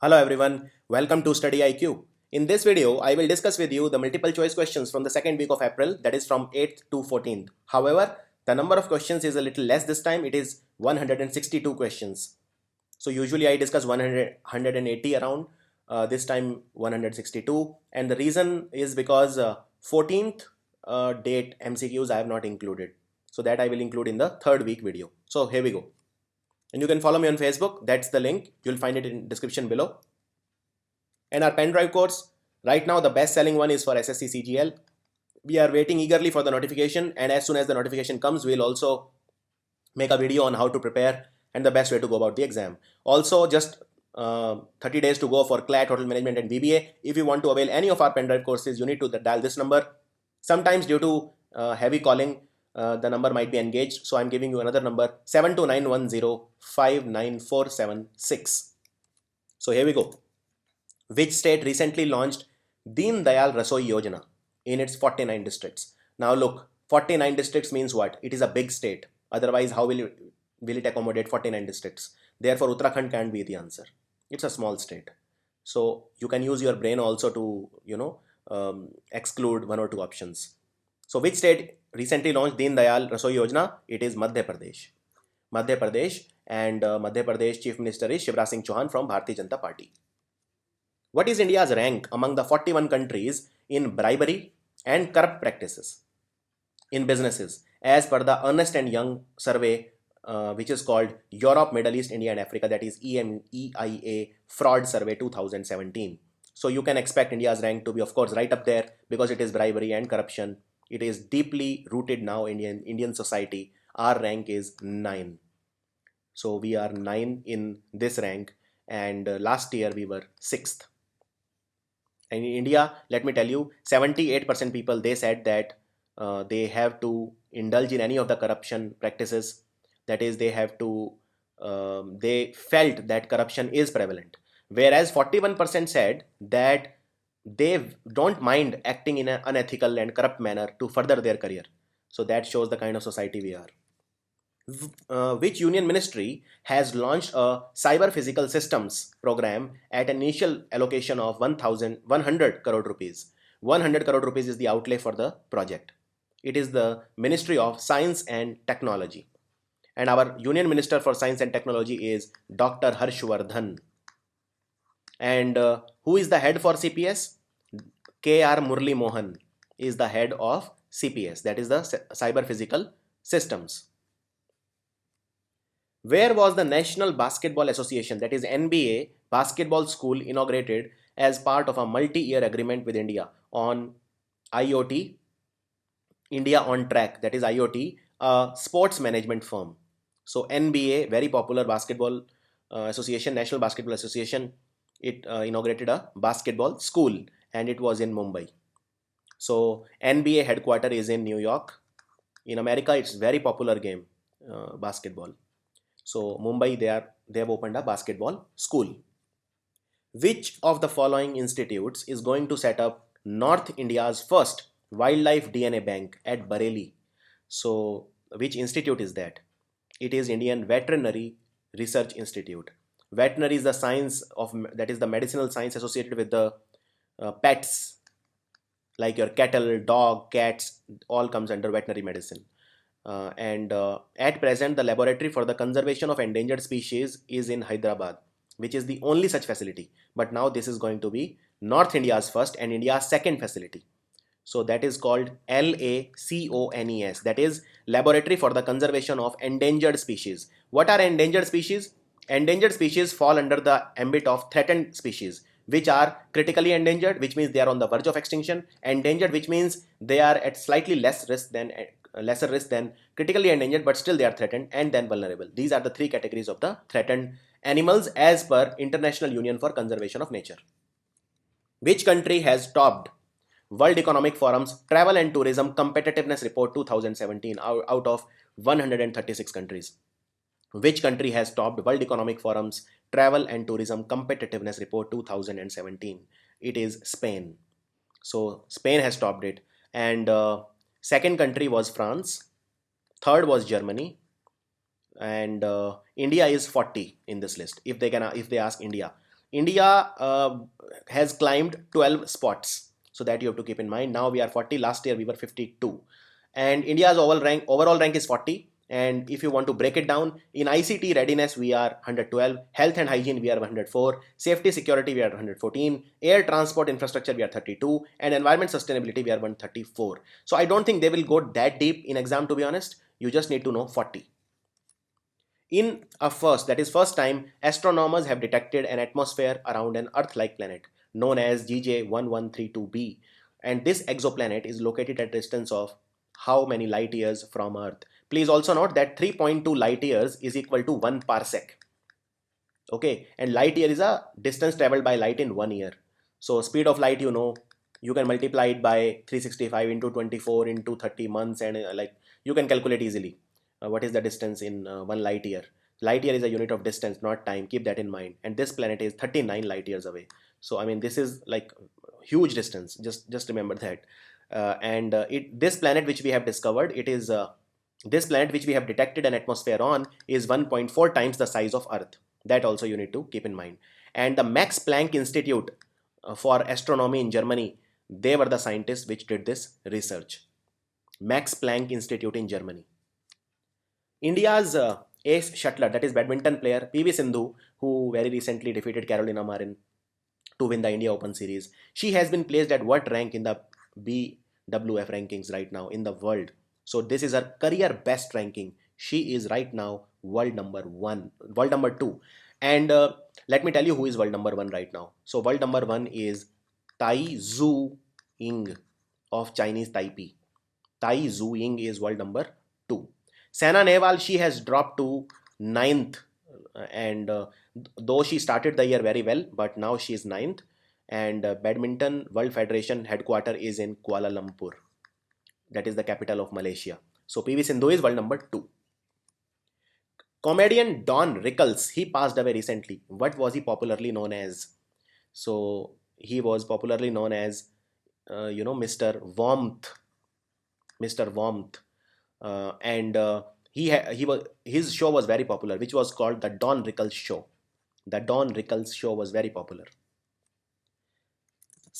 Hello everyone, welcome to StudyIQ. In this video, I will discuss with you the multiple choice questions from the second week of April, that is from 8th to 14th. However, the number of questions is a little less this time, it is 162 questions. So usually I discuss 180 around, this time 162, and the reason is because 14th date MCQs I have not included. So that I will include in the third week video. So here we go. And you can follow me on Facebook, that's the link, you'll find it in description below. And our pen drive course, right now the best selling one is for SSC CGL. We are waiting eagerly for the notification, and as soon as the notification comes, we'll also make a video on how to prepare and the best way to go about the exam. Also, just 30 days to go for Clerk, Hotel Management and BBA. If you want to avail any of our pen drive courses, you need to dial this number. Sometimes due to heavy calling, the number might be engaged, so I'm giving you another number, 72910-59476. So here we go. Which state recently launched Deen Dayal Rasoi Yojana in its 49 districts? Now look, 49 districts means what? It is a big state. Otherwise, how will it accommodate 49 districts? Therefore, Uttarakhand can't be the answer. It's a small state. So you can use your brain also to, exclude one or two options. So which state recently launched Deen Dayal Rasoi Yojana? It is Madhya Pradesh. Madhya Pradesh, and Madhya Pradesh Chief Minister is Shivraj Singh Chauhan from Bharatiya Janata Party. What is India's rank among the 41 countries in bribery and corrupt practices in businesses as per the Ernst & Young survey, which is called Europe, Middle East, India and Africa, that is EMEIA Fraud Survey 2017. So you can expect India's rank to be, of course, right up there because it is bribery and corruption. It is deeply rooted now in Indian society. Our rank is 9. So we are 9 in this rank, and last year we were 6th. And in India, let me tell you, 78% people, they said that they have to indulge in any of the corruption practices. That is, they felt that corruption is prevalent. Whereas 41% said that they don't mind acting in an unethical and corrupt manner to further their career. So that shows the kind of society we are. Which union ministry has launched a cyber physical systems program at an initial allocation of 100 crore rupees. 100 crore rupees is the outlay for the project. It is the Ministry of Science and Technology. And our Union Minister for Science and Technology is Dr. Harshvardhan. And who is the head for CPS? K.R. Murli Mohan is the head of CPS, that is the Cyber Physical Systems. Where was the National Basketball Association, that is NBA, basketball school inaugurated as part of a multi-year agreement with India on IoT, India on Track, that is IoT, a sports management firm. So NBA, very popular basketball association, National Basketball Association, it inaugurated a basketball school, and it was in Mumbai. So NBA headquarter is in New York. In America, it's very popular game, basketball. So Mumbai, they have opened a basketball school. Which of the following institutes is going to set up North India's first wildlife DNA bank at Bareilly? So which institute is that? It is Indian Veterinary Research Institute. Veterinary is the science of, that is the medicinal science associated with the pets, like your cattle, dog, cats, all comes under veterinary medicine. At present, the laboratory for the conservation of endangered species is in Hyderabad, which is the only such facility. But now this is going to be North India's first and India's second facility. So that is called LACONES, that is Laboratory for the Conservation of Endangered Species. What are endangered species? Endangered species fall under the ambit of threatened species, which are critically endangered, which means they are on the verge of extinction. Endangered, which means they are at slightly lesser risk than critically endangered, but still they are threatened, and then vulnerable. These are the three categories of the threatened animals as per International Union for Conservation of Nature. Which country has topped World Economic Forum's Travel and Tourism Competitiveness Report 2017 out of 136 countries? Which country has topped World Economic Forum's Travel and Tourism Competitiveness Report 2017? It is Spain. So Spain has topped it, and second country was France, third was Germany, and India is 40 in this list. If they ask India, India has climbed 12 spots. So that you have to keep in mind. Now we are 40. Last year we were 52. And India's overall rank is 40. And if you want to break it down, in ICT readiness we are 112, health and hygiene we are 104, safety security we are 114, air transport infrastructure we are 32, and environment sustainability we are 134. So I don't think they will go that deep in exam, to be honest. You just need to know 40. In a first time, astronomers have detected an atmosphere around an Earth-like planet known as GJ1132b, and this exoplanet is located at a distance of how many light years from Earth? Please also note that 3.2 light years is equal to 1 parsec. Okay, and light year is a distance traveled by light in 1 year. So speed of light, you can multiply it by 365 into 24 into 30 months, and you can calculate easily what is the distance in 1 light year. Light year is a unit of distance, not time. Keep that in mind. And this planet is 39 light years away. So I mean, this is like huge distance. Just remember that. This planet which we have discovered, this planet which we have detected an atmosphere on is 1.4 times the size of Earth. That also you need to keep in mind. And the Max Planck Institute for Astronomy in Germany, they were the scientists which did this research. Max Planck Institute in Germany. India's ace shuttler, that is badminton player PV Sindhu, who very recently defeated Carolina Marin to win the India Open Series. She has been placed at what rank in the BWF rankings right now in the world? So this is her career best ranking. She is right now world number 2. And let me tell you who is world number 1 right now. So world number 1 is Tai Zhu Ying of Chinese Taipei. Tai Zhu Ying is world number 2. Saina Nehwal, she has dropped to 9th, and though she started the year very well, but now she is 9th. And Badminton World Federation headquarter is in Kuala Lumpur. That is the capital of Malaysia. So PV Sindhu is world number 2. Comedian Don Rickles, he passed away recently. What was he popularly known as? So he was popularly known as, Mr. Warmth. Mr. Warmth. His show was very popular, which was called the Don Rickles Show. The Don Rickles Show was very popular.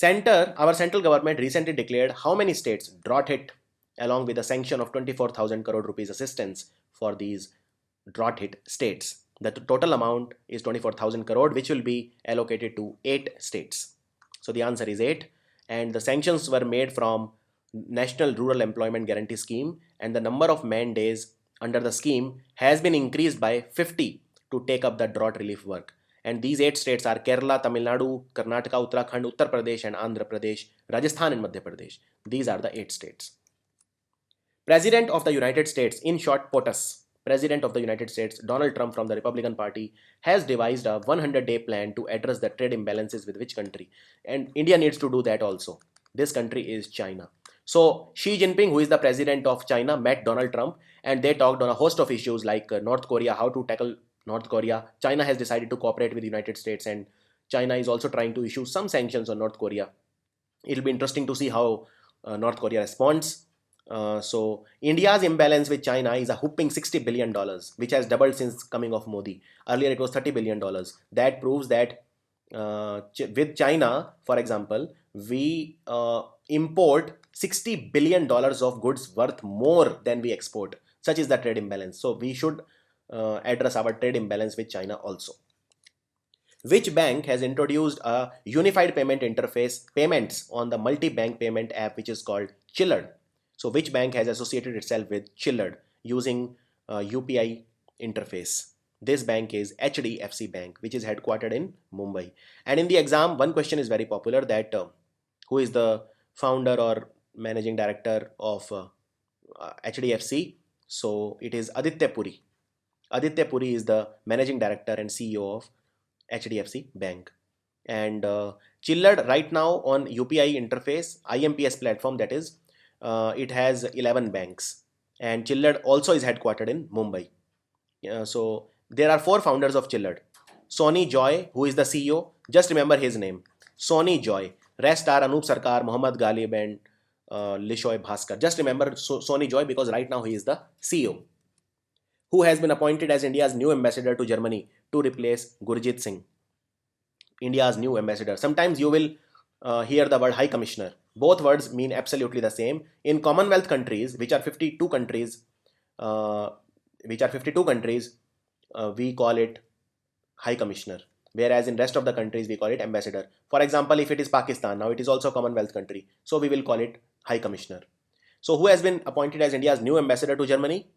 Our central government recently declared how many states drought hit, along with a sanction of 24,000 crore rupees assistance for these drought hit states. The total amount is 24,000 crore, which will be allocated to 8 states. So the answer is 8, and the sanctions were made from National Rural Employment Guarantee Scheme, and the number of man days under the scheme has been increased by 50 to take up the drought relief work. And these 8 states are Kerala, Tamil Nadu, Karnataka, Uttarakhand, Uttar Pradesh, and Andhra Pradesh, Rajasthan, and Madhya Pradesh. These are the 8 states. President of the United States, in short POTUS, President of the United States, Donald Trump from the Republican Party, has devised a 100-day plan to address the trade imbalances with which country? And India needs to do that also. This country is China. So Xi Jinping, who is the president of China, met Donald Trump, and they talked on a host of issues like North Korea, how to tackle North Korea. China has decided to cooperate with the United States, and China is also trying to issue some sanctions on North Korea. It'll be interesting to see how North Korea responds. So India's imbalance with China is a whopping $60 billion, which has doubled since coming of Modi. Earlier it was $30 billion. That proves that with China, for example, we import $60 billion of goods worth more than we export. Such is the trade imbalance. So we should address our trade imbalance with China also. Which bank has introduced a unified payment interface payments on the multi-bank payment app, which is called Chilled? So which bank has associated itself with Chilled using UPI interface? This bank is HDFC Bank, which is headquartered in Mumbai. And in the exam, one question is very popular, that who is the founder or managing director of HDFC? So it is Aditya Puri. Aditya Puri is the managing director and CEO of HDFC Bank. And Chilled right now on UPI interface, IMPS platform, that is, it has 11 banks. And Chilled also is headquartered in Mumbai. So there are 4 founders of Chilled. Sony Joy, who is the CEO, just remember his name, Sony Joy. Rest are Anup Sarkar, Mohammad Ghalib, and Lishoy Bhaskar. Just remember Sony Joy because right now he is the CEO. Who has been appointed as India's new ambassador to Germany to replace Gurjit Singh? India's new ambassador. Sometimes you will hear the word High Commissioner. Both words mean absolutely the same. In Commonwealth countries, which are 52 countries, uh, we call it High Commissioner. Whereas in rest of the countries, we call it ambassador. For example, if it is Pakistan, now it is also a Commonwealth country. So we will call it High Commissioner. So who has been appointed as India's new ambassador to Germany?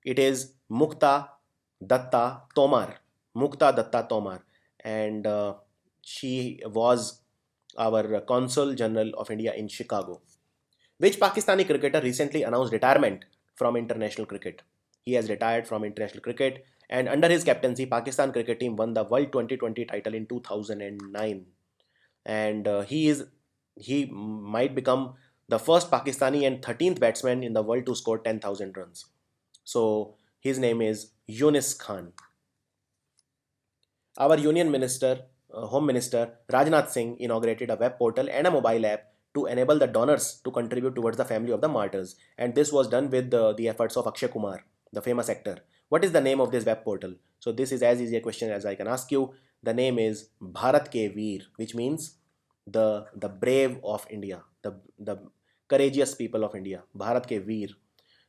It is Mukta Datta Tomar. Mukta Datta Tomar. And she was our Consul General of India in Chicago. Which Pakistani cricketer recently announced retirement from international cricket? He has retired from international cricket, and under his captaincy, Pakistan cricket team won the World 2020 title in 2009. And he might become the first Pakistani and 13th batsman in the world to score 10,000 runs. So his name is Yunus Khan. Our Union Minister, Home Minister Rajnath Singh inaugurated a web portal and a mobile app to enable the donors to contribute towards the family of the martyrs. And this was done with the efforts of Akshay Kumar, the famous actor. What is the name of this web portal? So this is as easy a question as I can ask you. The name is Bharat Ke Veer, which means the brave of India, the courageous people of India. Bharat Ke Veer.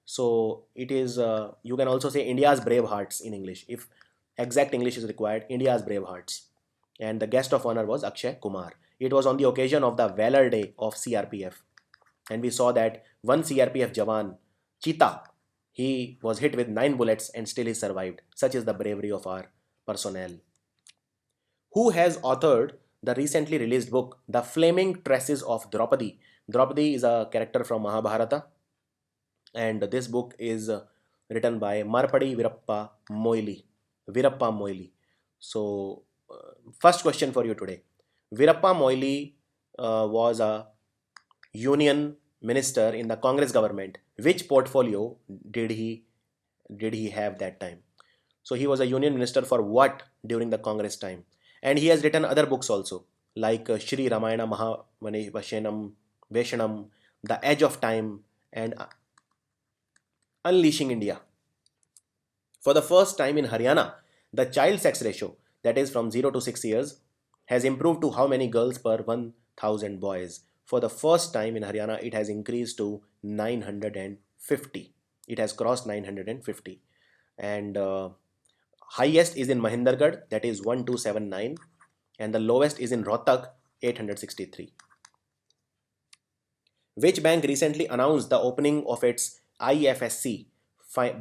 So it is, you can also say India's brave hearts in English. If exact English is required, India's brave hearts. And the guest of honor was Akshay Kumar. It was on the occasion of the Valor Day of CRPF. And we saw that one CRPF Jawan, Cheetah, he was hit with 9 bullets and still he survived. Such is the bravery of our personnel. Who has authored the recently released book, The Flaming Tresses of Draupadi? Draupadi is a character from Mahabharata. And this book is written by Marpadi Virappa Moily. So, first question for you today. Virappa Moily was a union minister in the Congress government. Which portfolio did he have that time? So he was a union minister for what during the Congress time? And he has written other books also, like Shri Ramayana Mahavashanam, Veshanam, The Edge of Time, and Unleashing India. For the first time in Haryana, the child sex ratio, that is from 0 to 6 years, has improved to how many girls per 1,000 boys? For the first time in Haryana, it has increased to 950. It has crossed 950. And highest is in Mahendragarh, that is 1279. And the lowest is in Rohtak, 863. Which bank recently announced the opening of its IFSC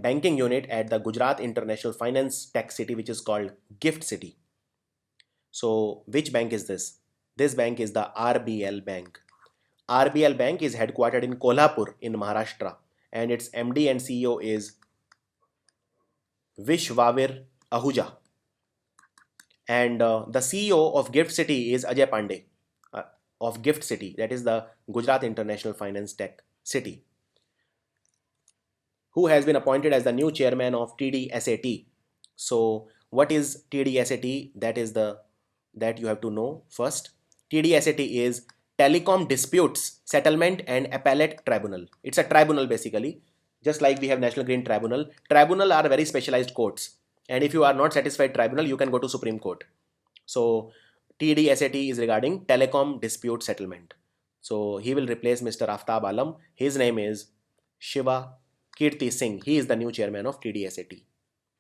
banking unit at the Gujarat International Finance Tech City, which is called Gift City? So which bank is this? This bank is the RBL Bank. RBL Bank is headquartered in Kolhapur in Maharashtra, and its MD and CEO is Vishwavir Ahuja. And the CEO of Gift City is Ajay Pandey of Gift City, that is the Gujarat International Finance Tech City, who has been appointed as the new chairman of TDSAT. So what is TDSAT? That you have to know first. TDSAT is Telecom Disputes Settlement and Appellate Tribunal. It's a tribunal basically, just like we have National Green Tribunal. Tribunal are very specialized courts, and if you are not satisfied tribunal, you can go to Supreme Court. So TDSAT is regarding telecom dispute settlement. So he will replace Mr. Aftab Alam. His name is Shiva Kirti Singh. He is the new chairman of TDSAT.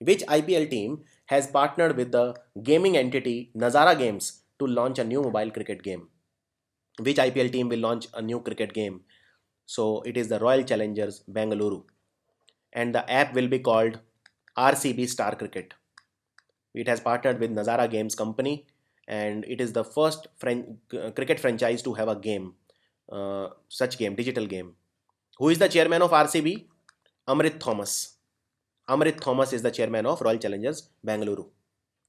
Which IPL team has partnered with the gaming entity Nazara Games to launch a new mobile cricket game? Which IPL team will launch a new cricket game? So it is the Royal Challengers Bengaluru. And the app will be called RCB Star Cricket. It has partnered with Nazara Games Company, and it is the first cricket franchise to have a game, such game, digital game. Who is the chairman of RCB? Amrit Thomas. Amrit Thomas is the chairman of Royal Challengers Bengaluru.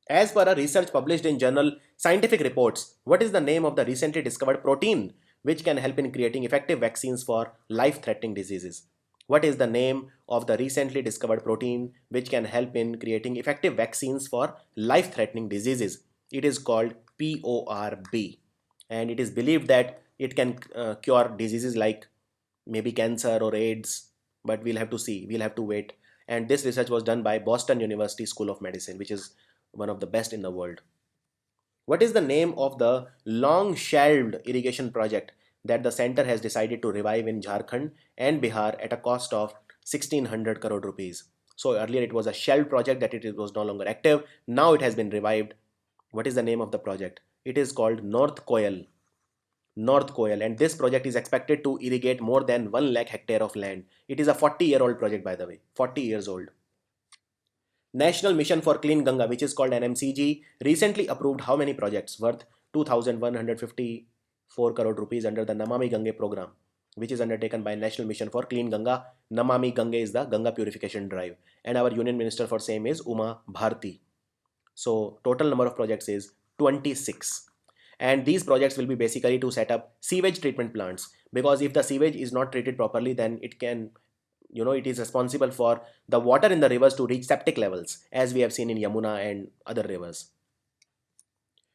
As per a research published in journal Scientific Reports, what is the name of the recently discovered protein which can help in creating effective vaccines for life-threatening diseases? What is the name of the recently discovered protein which can help in creating effective vaccines for life-threatening diseases? It is called PORB, and it is believed that it can cure diseases like maybe cancer or AIDS, but we'll have to see, we'll have to wait. And this research was done by Boston University School of Medicine, which is one of the best in the world. What is the name of the long shelved irrigation project that the center has decided to revive in Jharkhand and Bihar at a cost of 1600 crore rupees? So earlier it was a shelved project that it was no longer active. Now it has been revived. What is the name of the project? It is called North Koyal. North Koyal, and this project is expected to irrigate more than 1 lakh hectare of land. It is a 40-year-old project, by the way, 40 years old. National Mission for Clean Ganga, which is called NMCG, recently approved how many projects worth 2,154 crore rupees under the Namami Gange program, which is undertaken by National Mission for Clean Ganga. Namami Gange is the Ganga purification drive, and our Union Minister for same is Uma Bharti. So total number of projects is 26. And these projects will be basically to set up sewage treatment plants, because if the sewage is not treated properly, then it can, it is responsible for the water in the rivers to reach septic levels, as we have seen in Yamuna and other rivers.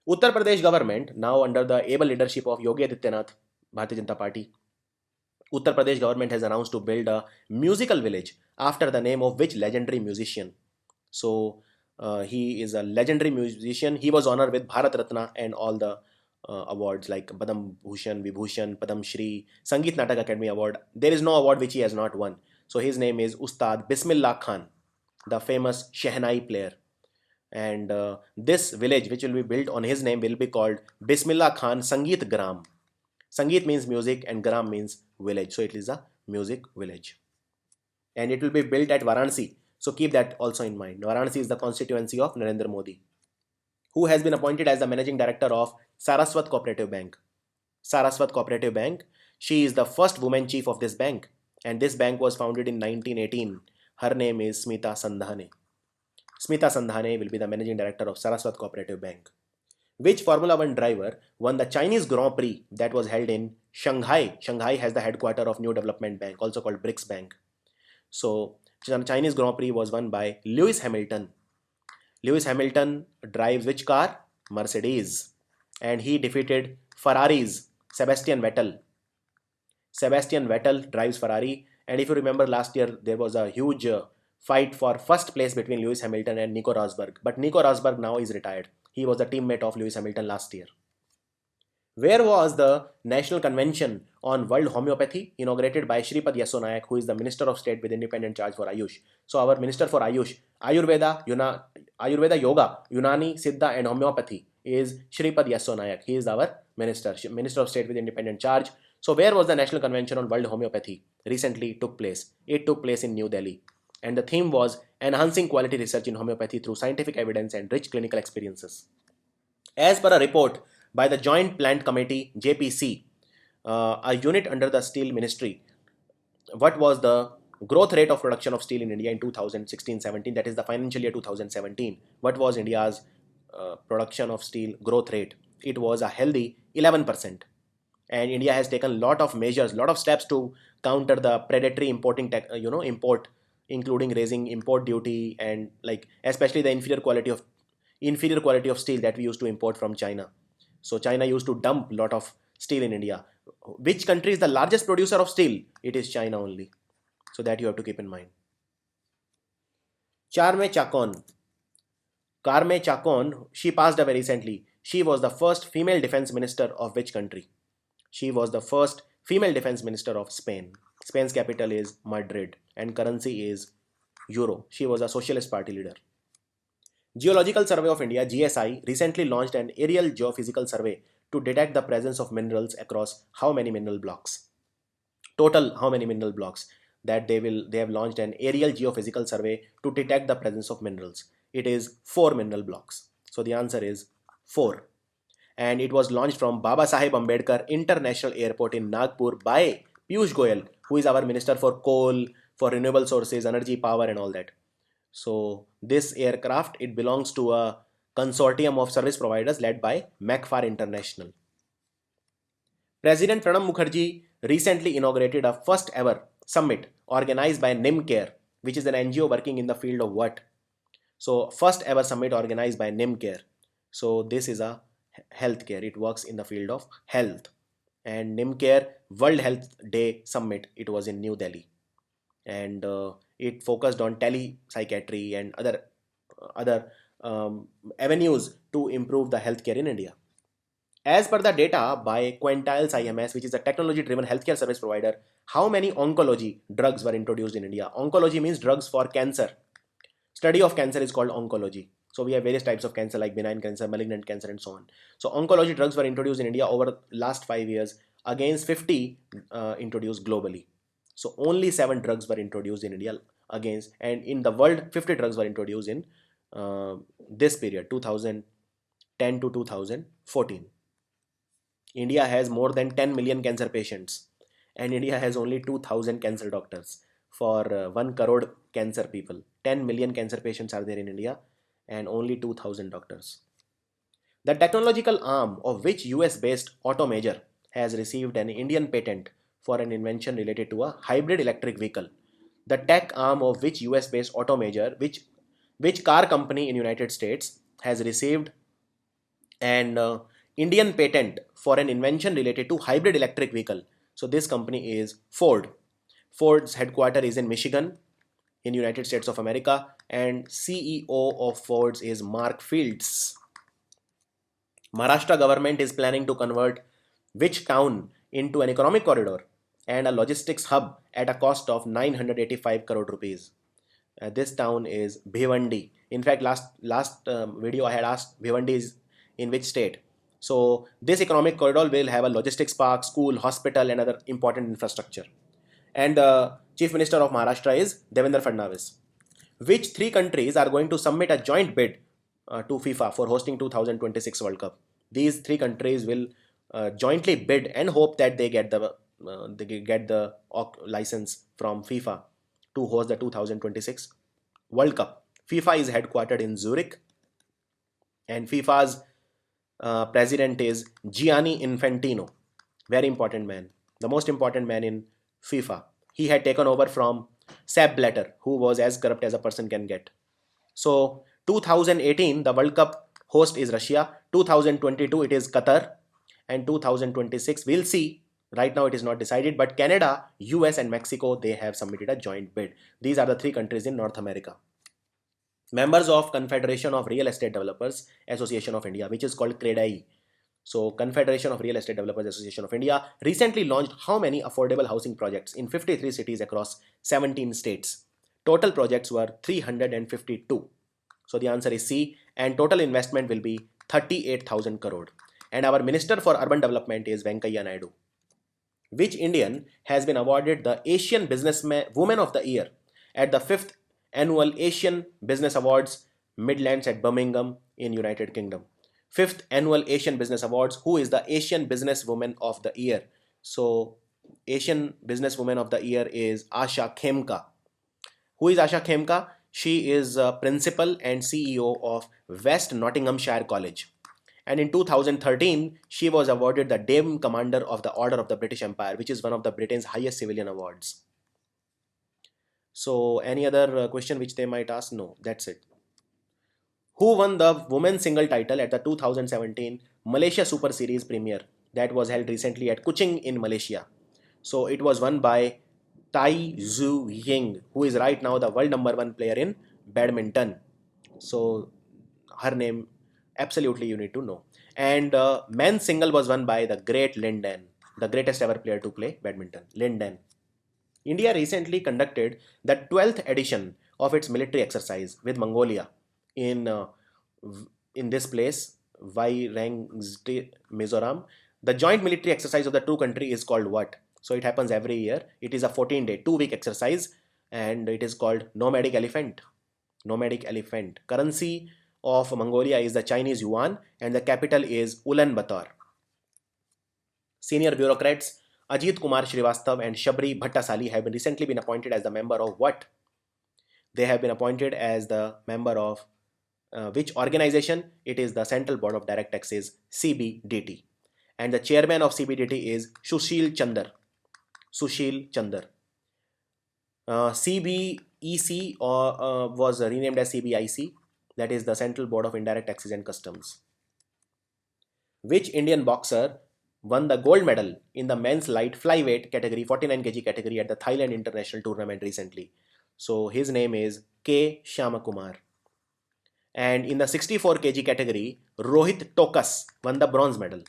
Uttar Pradesh government, now under the able leadership of Yogi Adityanath, Bharatiya Janata Party, Uttar Pradesh government has announced to build a musical village after the name of which legendary musician? So he is a legendary musician. He was honored with Bharat Ratna and all the awards like Padam Bhushan, Vibhushan, Padam Shri, Sangeet Natak Academy Award. There is no award which he has not won. So his name is Ustad Bismillah Khan, the famous Shehnai player. And this village which will be built on his name will be called Bismillah Khan Sangeet Gram. Sangeet means music and Gram means village. So it is a music village. And it will be built at Varanasi. So keep that also in mind. Varanasi is the constituency of Narendra Modi, who has been appointed as the managing director of Saraswat Cooperative Bank. Saraswat Cooperative Bank. She is the first woman chief of this bank, and this bank was founded in 1918. Her name is Smita Sandhane. Smita Sandhane will be the managing director of Saraswat Cooperative Bank. Which Formula 1 driver won the Chinese Grand Prix that was held in Shanghai? Shanghai has the headquarters of New Development Bank, also called BRICS Bank. So Chinese Grand Prix was won by Lewis Hamilton. Lewis Hamilton drives which car? Mercedes. And he defeated Ferrari's Sebastian Vettel. Sebastian Vettel drives Ferrari. And if you remember last year, there was a huge fight for first place between Lewis Hamilton and Nico Rosberg. But Nico Rosberg now is retired. He was a teammate of Lewis Hamilton last year. Where was the National Convention on World Homeopathy inaugurated by Shripad Yesso Nayak, who is the Minister of State with independent charge for Ayush? So our Minister for Ayush, Ayurveda, Yoga, Unani, Siddha and Homeopathy is Shripad Yesso Nayak. He is our Minister of State with independent charge. So where was the National Convention on World Homeopathy? Recently took place. It took place in New Delhi. And the theme was enhancing quality research in homeopathy through scientific evidence and rich clinical experiences. As per a report by the Joint Plant Committee JPC, a unit under the Steel Ministry, what was the growth rate of production of steel in India in 2016-17? That is the financial year 2017. What was India's production of steel growth rate? It was a healthy 11%. And India has taken a lot of measures, lot of steps to counter the predatory import, including raising import duty and especially the inferior quality of steel that we used to import from China. So China used to dump a lot of steel in India. Which country is the largest producer of steel? It is China only. So that you have to keep in mind. Carme Chacon, she passed away recently. She was the first female defense minister of which country? She was the first female defense minister of Spain. Spain's capital is Madrid and currency is Euro. She was a Socialist Party leader. Geological Survey of India, GSI, recently launched an aerial geophysical survey to detect the presence of minerals across how many mineral blocks? Total how many mineral blocks? That they have launched an aerial geophysical survey to detect the presence of minerals. It is 4 mineral blocks. So the answer is 4. And it was launched from Baba Saheb Ambedkar International Airport in Nagpur by Piyush Goyal, who is our Minister for Coal, for Renewable Sources, Energy, Power and all that. So this aircraft, it belongs to a consortium of service providers led by MacFar International. President Pranab Mukherjee recently inaugurated a first ever summit organized by NIMCARE, which is an NGO working in the field of what? So first ever summit organized by NIMCARE. So this is a healthcare. It works in the field of health. And NIMCARE World Health Day Summit, it was in New Delhi. And it focused on telepsychiatry and other avenues to improve the healthcare in India. As per the data by Quintiles IMS, which is a technology-driven healthcare service provider, how many oncology drugs were introduced in India? Oncology means drugs for cancer. Study of cancer is called oncology. So we have various types of cancer like benign cancer, malignant cancer, and so on. So oncology drugs were introduced in India over the last 5 years against 50 introduced globally. So only 7 drugs were introduced in India against, and in the world 50 drugs were introduced in this period 2010 to 2014. India has more than 10 million cancer patients, and India has only 2000 cancer doctors for 1 crore cancer people. 10 million cancer patients are there in India and only 2000 doctors. The technological arm of which US based auto major has received an Indian patent for an invention related to a hybrid electric vehicle. The tech arm of which US based auto major, which car company in United States has received an Indian patent for an invention related to hybrid electric vehicle. So this company is Ford. Ford's headquarters is in Michigan in United States of America, and CEO of Ford's is Mark Fields. Maharashtra government is planning to convert which town into an economic corridor and a logistics hub at a cost of 985 crore rupees. This town is Bhivandi. In fact, last video I had asked Bhivandi is in which state. So this economic corridor will have a logistics park, school, hospital, and other important infrastructure. And the Chief Minister of Maharashtra is Devendra Fadnavis. Which 3 countries are going to submit a joint bid to FIFA for hosting 2026 World Cup? These 3 countries will jointly bid and hope that they get the license from FIFA to host the 2026 World Cup. FIFA is headquartered in Zurich, and FIFA's president is Gianni Infantino. Very important man, the most important man in FIFA. He had taken over from Sepp Blatter, who was as corrupt as a person can get. So 2018 the World Cup host is Russia, 2022 it is Qatar, and 2026 we'll see. Right now it is not decided, but Canada, US, and Mexico, they have submitted a joint bid. These are the 3 countries in North America. Members of Confederation of Real Estate Developers Association of India, which is called CREDAI. So Confederation of Real Estate Developers Association of India recently launched how many affordable housing projects in 53 cities across 17 states. Total projects were 352. So the answer is C, and total investment will be 38,000 crore. And our Minister for Urban Development is Venkaiah Naidu. Which Indian has been awarded the Asian Woman of the Year at the 5th Annual Asian Business Awards Midlands at Birmingham in United Kingdom? 5th Annual Asian Business Awards. Who is the Asian Businesswoman of the Year? So Asian Businesswoman of the Year is Asha Khemka. Who is Asha Khemka? She is principal and CEO of West Nottinghamshire College. And in 2013, she was awarded the Dame Commander of the Order of the British Empire, which is one of the Britain's highest civilian awards. So any other question which they might ask? No, that's it. Who won the women's single title at the 2017 Malaysia Super Series Premier that was held recently at Kuching in Malaysia? So it was won by Tai Zhu Ying, who is right now the world #1 player in badminton. So her name absolutely you need to know. And men's single was won by the great Lin Dan, the greatest ever player to play badminton, Lin Dan. India recently conducted the 12th edition of its military exercise with Mongolia in this place, Wairangste, Mizoram. The joint military exercise of the 2 countries is called what? So it happens every year. It is a 14-day, 2-week exercise, and it is called Nomadic Elephant. Nomadic Elephant. Currency of Mongolia is the Chinese yuan, and the capital is Ulaanbaatar. Senior bureaucrats Ajit Kumar Srivastav and Shabri Bhattasali have recently been appointed as the member of what? They have been appointed as the member of which organization? It is the Central Board of Direct Taxes, CBDT. And the chairman of CBDT is Sushil Chandar. Sushil Chandar. CBEC was renamed as CBIC, that is the Central Board of Indirect Taxes and Customs. Which Indian boxer won the gold medal in the men's light flyweight category, 49 kg category at the Thailand International Tournament recently? So his name is K. Shamakumar. And in the 64 kg category, Rohit Tokas won the bronze medal.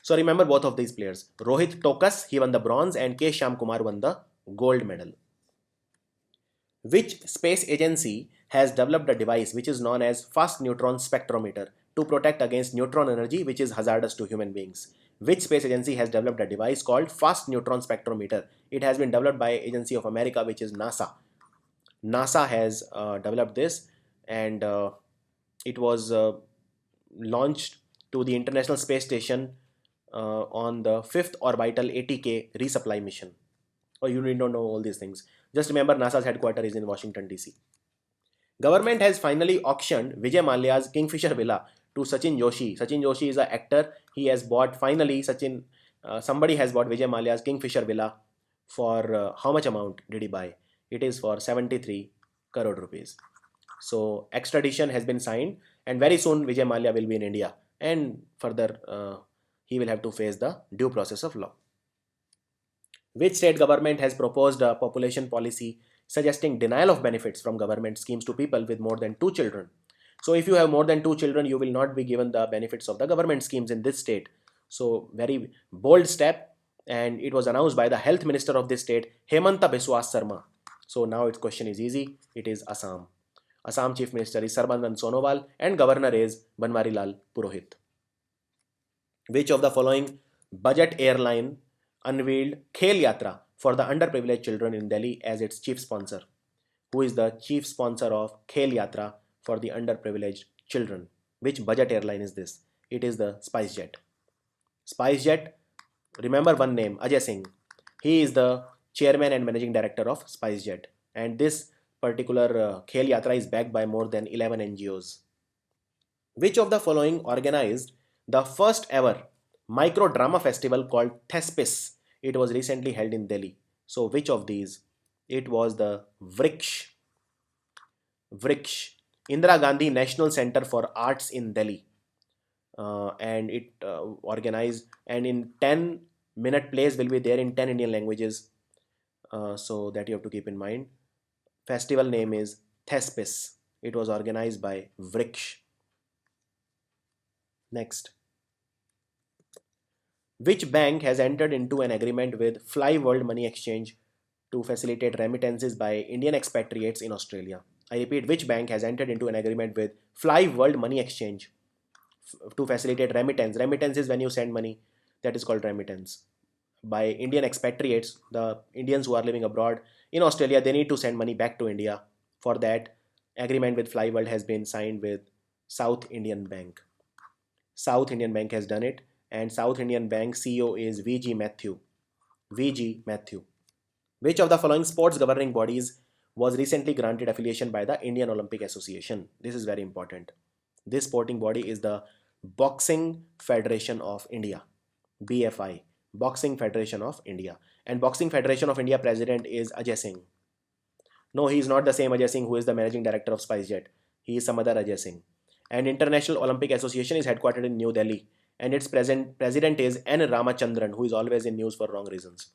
So remember both of these players. Rohit Tokas, he won the bronze, and K. Shyam Kumar won the gold medal. Which space agency has developed a device which is known as fast neutron spectrometer to protect against neutron energy which is hazardous to human beings? Which space agency has developed a device called fast neutron spectrometer? It has been developed by Agency of America, which is NASA. NASA has developed this, and it was launched to the International Space Station on the 5th orbital ATK resupply mission. Or you need not know all these things. Just remember NASA's headquarters is in Washington DC. Government has finally auctioned Vijay Mallya's Kingfisher Villa to Sachin Joshi. Sachin Joshi is an actor. He has bought, finally, somebody has bought Vijay Mallya's Kingfisher Villa for how much amount did he buy? It is for 73 crore rupees. So extradition has been signed, and very soon Vijay Mallya will be in India, and further he will have to face the due process of law. Which state government has proposed a population policy suggesting denial of benefits from government schemes to people with more than 2 children? So if you have more than 2 children, you will not be given the benefits of the government schemes in this state. So very bold step, and it was announced by the health minister of this state, Hemanta Biswa Sarma. So now its question is easy. It is Assam. Assam Chief Minister is Sarbanand Sonowal, and Governor is Banwarilal Purohit. Which of the following budget airline unveiled Khel Yatra for the underprivileged children in Delhi as its chief sponsor? Who is the chief sponsor of Khel Yatra for the underprivileged children? Which budget airline is this? It is the SpiceJet. SpiceJet, remember one name, Ajay Singh. He is the chairman and managing director of SpiceJet, and this particular Khel Yatra is backed by more than 11 NGOs. Which of the following organized the first ever micro drama festival called Thespis? It was recently held in Delhi. So which of these? It was the Vriksh Indira Gandhi National Center for Arts in Delhi, and it organized, and in 10-minute plays will be there in 10 Indian languages, so that you have to keep in mind. Festival name is Thespis. It was organized by Vriksh. Next. Which bank has entered into an agreement with Fly World Money Exchange to facilitate remittances by Indian expatriates in Australia? I repeat, which bank has entered into an agreement with Fly World Money Exchange to facilitate remittance? Remittance is when you send money, that is called remittance. By Indian expatriates, the Indians who are living abroad in Australia, they need to send money back to India. For that, agreement with Fly World has been signed with South Indian Bank. South Indian Bank has done it, and South Indian Bank CEO is VG Matthew. Which of the following sports governing bodies was recently granted affiliation by the Indian Olympic Association? This is very important. This sporting body is the Boxing Federation of India, BFI, Boxing Federation of India. And Boxing Federation of India president is Ajay Singh. No, he is not the same Ajay Singh who is the managing director of SpiceJet. He is some other Ajay Singh. And International Olympic Association is headquartered in New Delhi, and its president is N. Ramachandran, who is always in news for wrong reasons.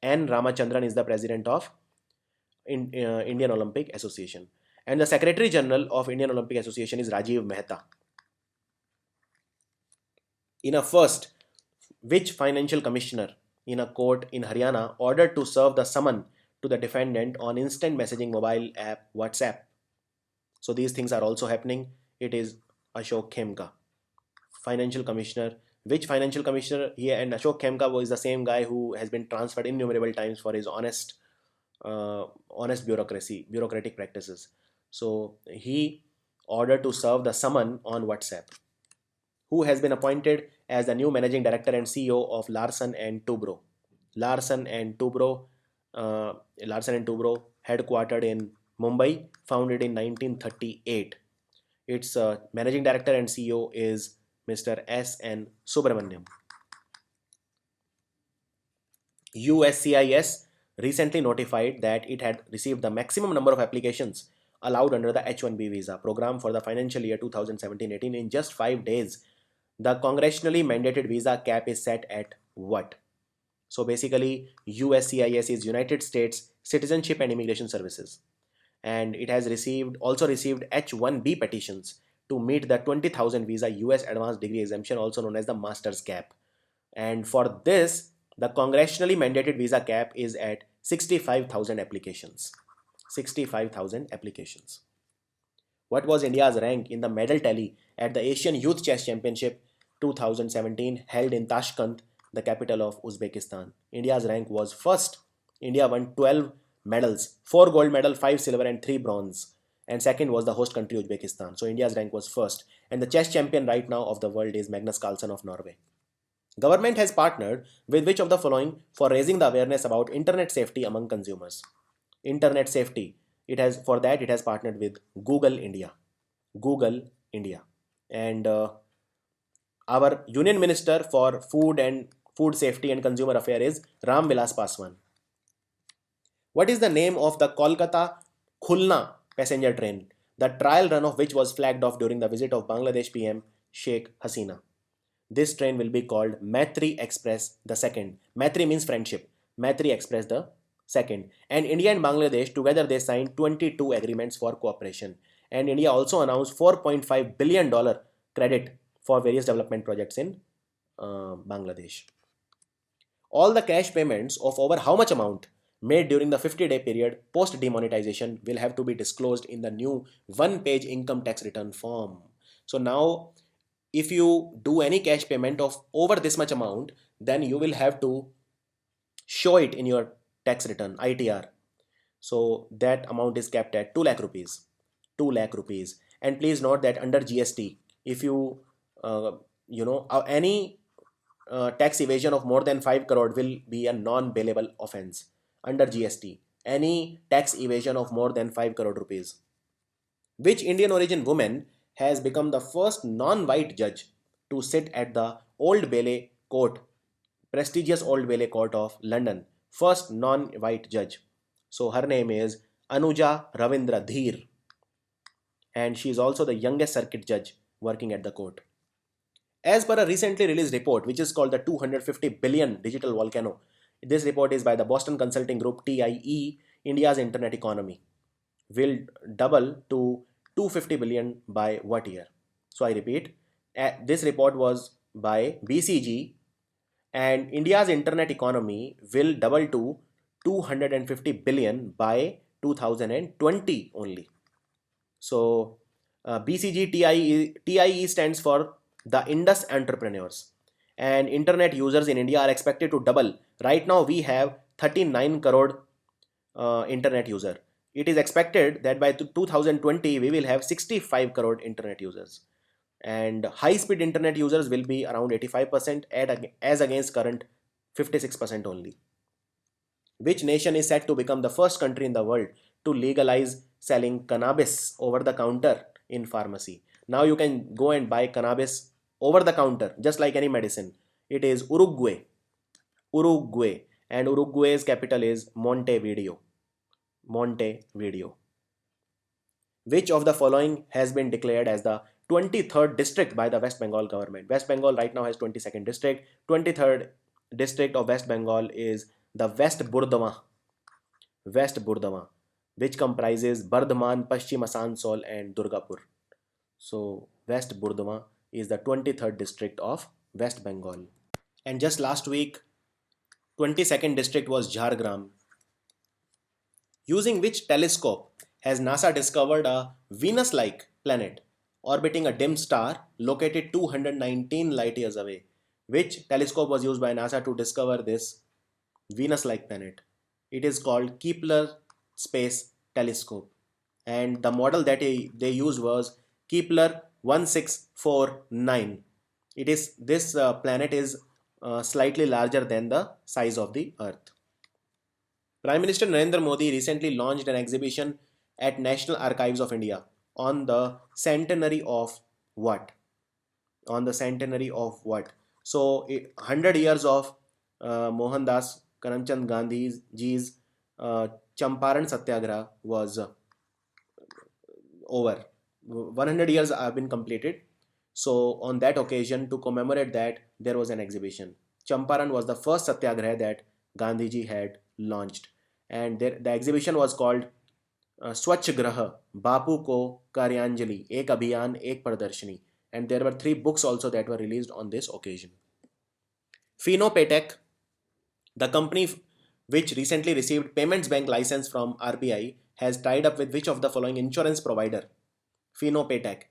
N. Ramachandran is the president of Indian Olympic Association. And the Secretary General of Indian Olympic Association is Rajiv Mehta. In a first, which financial commissioner in a court in Haryana ordered to serve the summon to the defendant on instant messaging mobile app WhatsApp? So these things are also happening. It is Ashok Khemka, financial commissioner. Which financial commissioner? He and Ashok Khemka was the same guy who has been transferred innumerable times for his honest bureaucratic practices. So he ordered to serve the summon on WhatsApp. Who has been appointed as the new managing director and CEO of Larsen and Toubro? Larsen and Toubro, headquartered in Mumbai, founded in 1938. Its managing director and CEO is Mr. S.N. Subramaniam. USCIS recently notified that it had received the maximum number of applications allowed under the H-1B visa program for the financial year 2017-18 in just 5 days. The congressionally mandated visa cap is set at what? So basically, USCIS is United States Citizenship and Immigration Services, and it has also received H-1B petitions to meet the 20,000 visa US advanced degree exemption, also known as the master's cap. And for this, the congressionally mandated visa cap is at 65,000 applications. 65,000 applications. What was India's rank in the medal tally at the Asian Youth Chess Championship 2017 held in Tashkent, the capital of Uzbekistan? India's rank was first. India won 12 medals, 4 gold medal, 5 silver and 3 bronze. And second was the host country Uzbekistan. So India's rank was first. And the chess champion right now of the world is Magnus Carlsen of Norway. Government has partnered with which of the following for raising the awareness about internet safety among consumers? Internet safety. It has partnered with Google India. Google India. And our Union Minister for Food Safety and Consumer Affairs is Ram Vilas Paswan. What is the name of the Kolkata Khulna passenger train, the trial run of which was flagged off during the visit of Bangladesh PM Sheikh Hasina? This train will be called Maitri Express the second. Maitri means friendship. Maitri Express the second. And India and Bangladesh together they signed 22 agreements for cooperation. And India also announced $4.5 billion credit for various development projects in Bangladesh. All the cash payments of over how much amount made during the 50-day period post demonetization will have to be disclosed in the new one-page income tax return form. So now, if you do any cash payment of over this much amount, then you will have to show it in your tax return, ITR. So that amount is capped at 2 lakh rupees. 2 lakh rupees. And please note that under GST, if you, any tax evasion of more than 5 crore will be a non-bailable offense under GST. Any tax evasion of more than 5 crore rupees. Which Indian origin woman has become the first non-white judge to sit at the Old Bailey Court, prestigious Old Bailey Court of London. First non-white judge. So her name is Anuja Ravindra Dheer. And she is also the youngest circuit judge working at the court. As per a recently released report, which is called the 250 billion digital volcano, this report is by the Boston Consulting Group, TIE, India's internet economy will double to 250 billion by what year? So I repeat, this report was by BCG, and India's internet economy will double to 250 billion by 2020 only. So BCG TIE stands for the Indus Entrepreneurs, and internet users in India are expected to double. Right now we have 39 crore internet user. It is expected that by 2020 we will have 65 crore internet users, and high-speed internet users will be around 85% as against current 56% only. Which nation is set to become the first country in the world to legalize selling cannabis over the counter in pharmacy? Now you can go and buy cannabis over the counter just like any medicine. It is Uruguay. Uruguay, and Uruguay's capital is Montevideo. Montevideo. Which of the following has been declared as the 23rd district by the West Bengal government? West Bengal right now has 22nd district. 23rd district of West Bengal is the West Burdwan, which comprises Bardhaman, Paschim Asansol and Durgapur. So West Burdwan is the 23rd district of West Bengal. And just last week, 22nd district was Jhargram. Using which telescope has NASA discovered a Venus-like planet orbiting a dim star located 219 light years away? Which telescope was used by NASA to discover this Venus-like planet? It is called Kepler Space Telescope, and the model that they used was Kepler 1649. This planet is slightly larger than the size of the Earth. Prime Minister Narendra Modi recently launched an exhibition at National Archives of India on the centenary of what? On the centenary of what? So 100 years of Mohandas Karamchand Gandhi's Champaran Satyagraha was over. 100 years have been completed. So on that occasion, to commemorate that, there was an exhibition. Champaran was the first satyagraha that Gandhiji had launched, and the exhibition was called स्वच्छ ग्रह, बापू को कार्यांजलि, एक अभियान एक प्रदर्शनी, and there were 3 books also that were released on this occasion. Finopaytech, the company which recently received payments bank license from RBI, has tied up with which of the following insurance provider? Finopaytech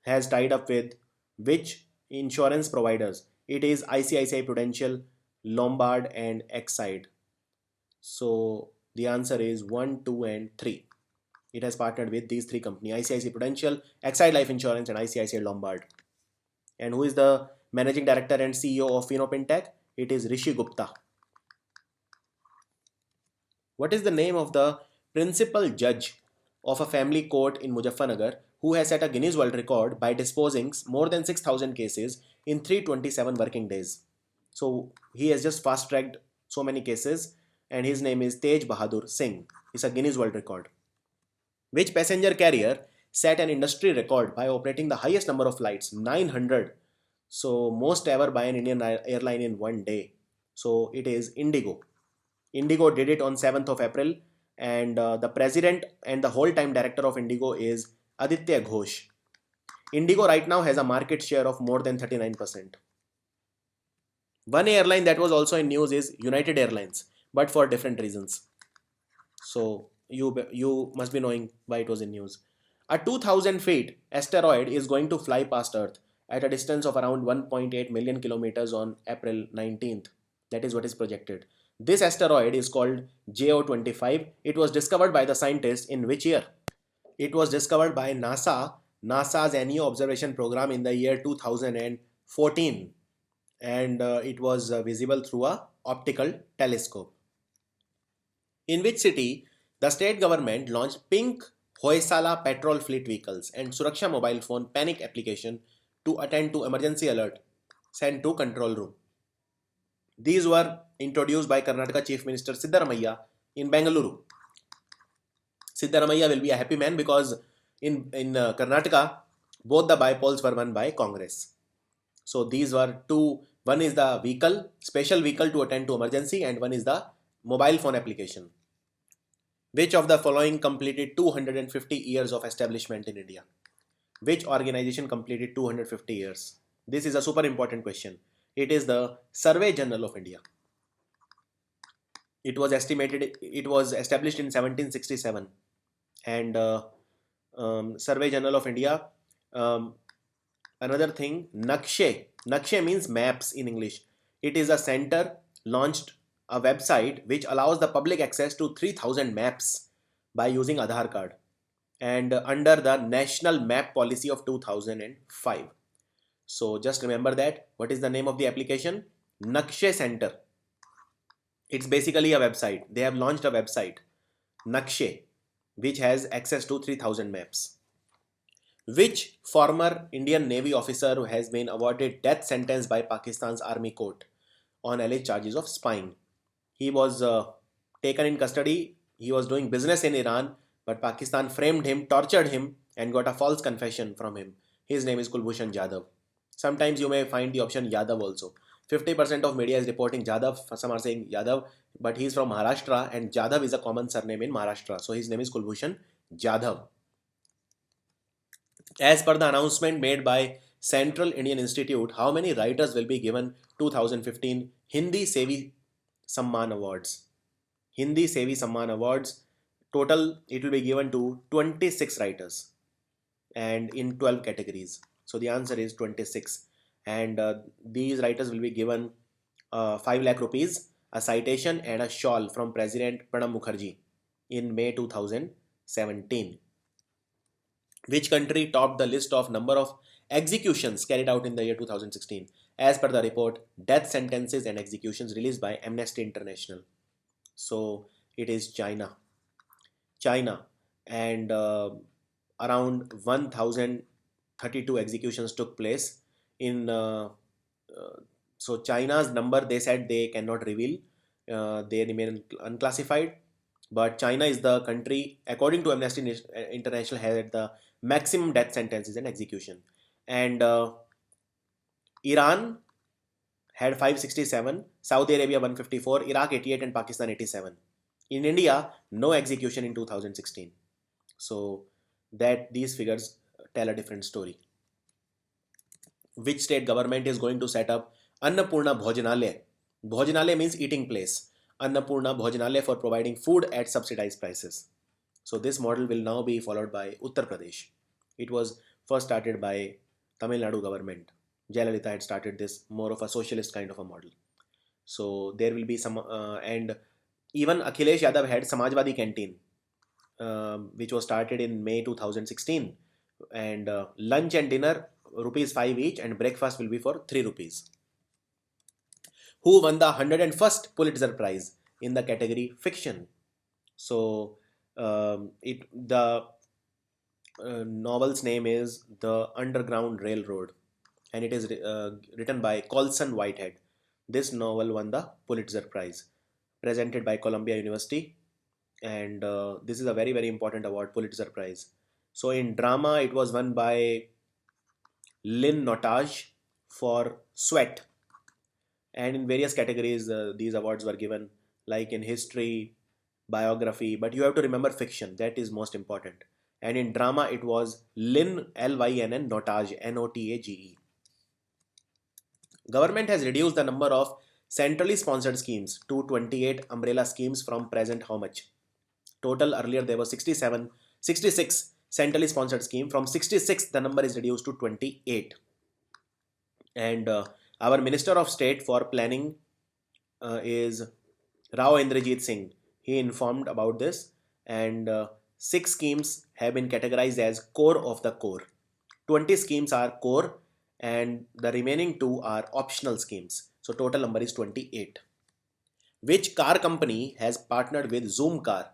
has tied up with which insurance providers? It is ICICI Prudential, Lombard and Exide. So the answer is 1, 2 and 3. It has partnered with these 3 companies: ICICI Prudential, Exide Life Insurance and ICICI Lombard. And who is the managing director and CEO of Finopaytech? It is Rishi Gupta. What is the name of the principal judge of a family court in Muzaffarnagar who has set a Guinness World Record by disposing more than 6,000 cases in 327 working days? So he has just fast-tracked so many cases, and his name is Tej Bahadur Singh. It's a Guinness World Record. Which passenger carrier set an industry record by operating the highest number of flights, 900? So most ever by an Indian airline in one day. So it is Indigo. Indigo did it on 7th of April, and the president and the whole-time director of Indigo is Aditya Ghosh. Indigo right now has a market share of more than 39%. One airline that was also in news is United Airlines, but for different reasons. So you must be knowing why it was in news. A 2000 feet asteroid is going to fly past Earth at a distance of around 1.8 million kilometers on April 19th. That is what is projected. This asteroid is called JO25. It was discovered by the scientists in which year? It was discovered by NASA's annual observation program in the year 2014, and it was visible through a optical telescope. In which city the state government launched Pink Hoysala petrol fleet vehicles and Suraksha mobile phone panic application to attend to emergency alert sent to control room? These were introduced by Karnataka Chief Minister Siddaramaiah in Bengaluru. Siddaramaiah will be a happy man because in Karnataka, both the bipoles were won by Congress. So these were 2. One is the vehicle, special vehicle to attend to emergency, and one is the mobile phone application. Which of the following completed 250 years of establishment in India? Which organization completed 250 years? This is a super important question. It is the Survey General of India. It was established in 1767, and Survey General of India. Another thing, Nakshe means maps in English. It is a center launched a website which allows the public access to 3000 maps by using Aadhaar card, and under the National Map Policy of 2005. So just remember that. What is the name of the application? Nakshe Center. It's basically a website. They have launched a website, Nakshe, which has access to 3000 maps. Which former Indian Navy officer has been awarded death sentence by Pakistan's Army Court on alleged charges of spying? He was taken in custody. He was doing business in Iran, but Pakistan framed him, tortured him, and got a false confession from him. His name is Kulbhushan Jadhav. Sometimes you may find the option Yadav also. 50% of media is reporting Jadhav. Some are saying Yadav, but he is from Maharashtra, and Jadhav is a common surname in Maharashtra. So his name is Kulbhushan Jadhav. As per the announcement made by Central Indian Institute, how many writers will be given 2015 Hindi Sevi Samman Awards? Hindi Sevi Samman Awards. Total, it will be given to 26 writers and in 12 categories. So the answer is 26. And these writers will be given 5 lakh rupees, a citation and a shawl from President Pranab Mukherjee in May 2017. Which country topped the list of number of executions carried out in the year 2016? As per the report, death sentences and executions released by Amnesty International. So it is China. And around 1032 executions took place in so China's number, they said they cannot reveal, they remain unclassified, but China is the country, according to Amnesty International, had the maximum death sentences and execution. And Iran had 567, Saudi Arabia 154, Iraq 88 and Pakistan 87. In India, no execution in 2016. So that these figures tell a different story. Which state government is going to set up Annapurna Bhojanalaya? Bhojanalaya means eating place. Annapurna Bhojanalaya for providing food at subsidized prices. So this model will now be followed by Uttar Pradesh. It was first started by Tamil Nadu government. Jayalalitha had started this more of a socialist kind of a model. So there will be some and even Akhilesh Yadav had Samajwadi Canteen, which was started in May 2016, and lunch and dinner rupees 5 each, and breakfast will be for 3 rupees. Who won the 101st Pulitzer Prize in the category fiction? So the novel's name is The Underground Railroad, and it is written by Colson Whitehead. This novel won the Pulitzer Prize, presented by Columbia University, and this is a very, very important award, Pulitzer Prize. So in drama, it was won by Lynn Notage for Sweat, and in various categories these awards were given, like in history, biography, but you have to remember fiction, that is most important. And in drama, it was Lynn, Lynn Notage, Notage. Government has reduced the number of centrally sponsored schemes to 28 umbrella schemes from present how much? Total earlier there was 66 centrally sponsored scheme. From 66 the number is reduced to 28. And our Minister of State for Planning is Rao Indrajit Singh. He informed about this, and 6 schemes have been categorized as core of the core. 20 schemes are core, and the remaining 2 are optional schemes. So total number is 28. Which car company has partnered with Zoom Car,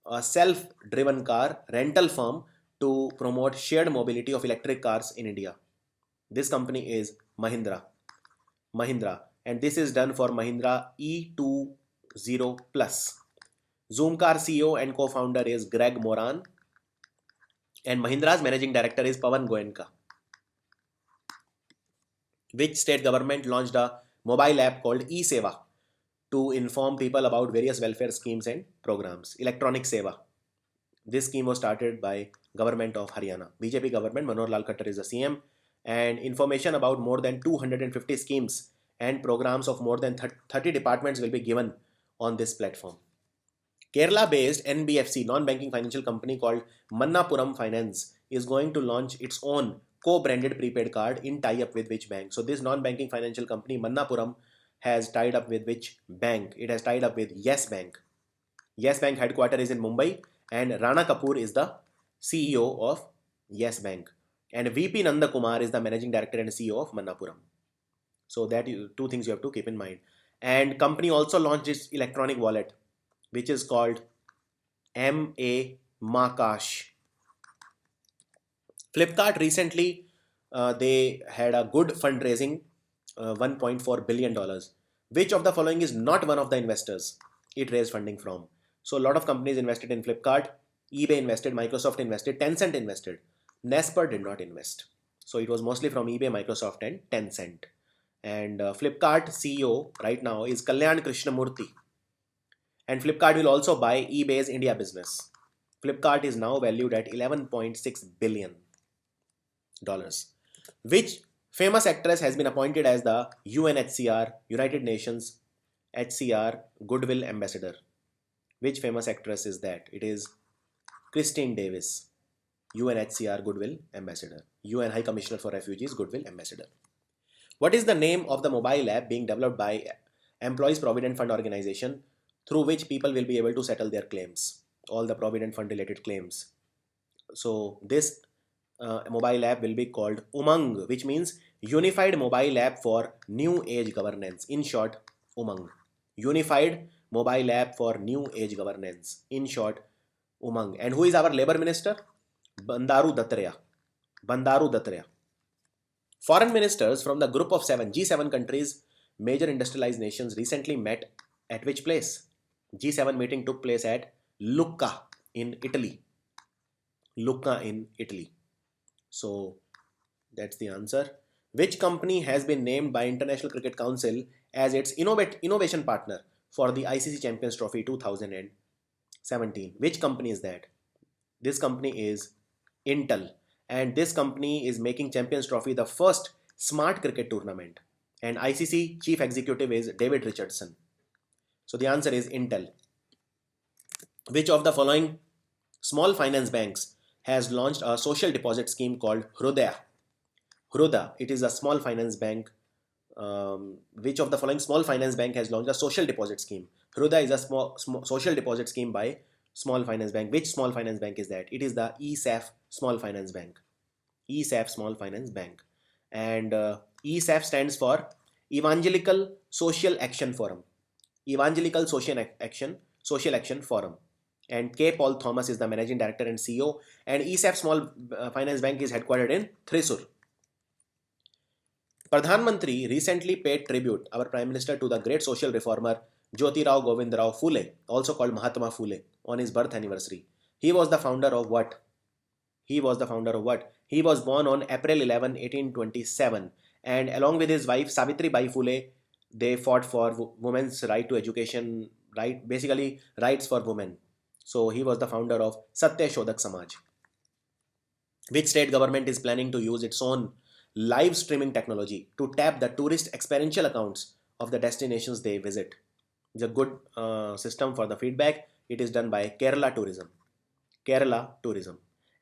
a self-driven car rental firm, to promote shared mobility of electric cars in India? This company is Mahindra, and this is done for Mahindra E20 Plus. Zoom Car CEO and co-founder is Greg Moran, and Mahindra's managing director is Pawan Goenka. Which state government launched a mobile app called eSeva to inform people about various welfare schemes and programs? Electronic Seva. This scheme was started by government of Haryana. BJP government, Manohar Lal Khattar is the CM, and information about more than 250 schemes and programs of more than 30 departments will be given on this platform. Kerala-based NBFC, non-banking financial company called Mannapuram Finance, is going to launch its own co-branded prepaid card in tie-up with which bank? So this non-banking financial company Mannapuram has tied up with which bank? It has tied up with Yes Bank. Yes Bank headquarters is in Mumbai, and Rana Kapoor is the CEO of Yes Bank, and VP Nanda Kumar is the managing director and CEO of Mannapuram. So that is 2 things you have to keep in mind. And company also launched its electronic wallet, which is called MA Makash. Flipkart recently they had a good fundraising, $1.4 billion. Which of the following is not one of the investors it raised funding from? So a lot of companies invested in Flipkart. eBay invested, Microsoft invested, Tencent invested. Naspers did not invest. So it was mostly from eBay, Microsoft and Tencent. And Flipkart CEO right now is Kalyan Krishnamurthy. And Flipkart will also buy eBay's India business. Flipkart is now valued at $11.6 billion. Which famous actress has been appointed as the UNHCR, United Nations HCR Goodwill Ambassador? Which famous actress is that? It is Christine Davis, UNHCR Goodwill Ambassador, UN High Commissioner for Refugees Goodwill Ambassador. What is the name of the mobile app being developed by Employees Provident Fund Organization, through which people will be able to settle their claims, all the Provident Fund related claims? So this mobile app will be called Umang, which means Unified Mobile App for New Age Governance. In short, Umang. Unified Mobile App for New Age Governance. In short, Umang. And who is our Labour Minister? Bandaru Dattare. Foreign ministers from the group of 7 G7 countries, major industrialized nations, recently met at which place? G7 meeting took place at Lucca in Italy. So that's the answer. Which company has been named by International Cricket Council as its innovation partner for the ICC Champions Trophy 2017? Which company is that? This company is Intel, and this company is making Champions Trophy the first smart cricket tournament, and ICC chief executive is David Richardson. So the answer is Intel. Which of the following small finance banks has launched a social deposit scheme called Hrudaya? Hrudaya, it is a small finance bank. Which of the following small finance bank has launched a social deposit scheme? Hrudaya is a small social deposit scheme by small finance bank. Which small finance bank is that? It is the ESAF small finance bank. ESAF small finance bank. And ESAF stands for Evangelical Social Action Forum. Evangelical Social Action Forum. And K. Paul Thomas is the managing director and CEO. And ESAF small finance bank is headquartered in Thrissur. Pradhan Mantri recently paid tribute, our Prime Minister, to the great social reformer Jyotirao Govindarao Phule, also called Mahatma Phule, on his birth anniversary. He was the founder of what? He was born on April 11, 1827, and along with his wife Savitri Bai Phule, they fought for women's right to education, basically rights for women. So he was the founder of Satya Shodhak Samaj. Which state government is planning to use its own live streaming technology to tap the tourist experiential accounts of the destinations they visit? It's a good system for the feedback. It is done by Kerala Tourism.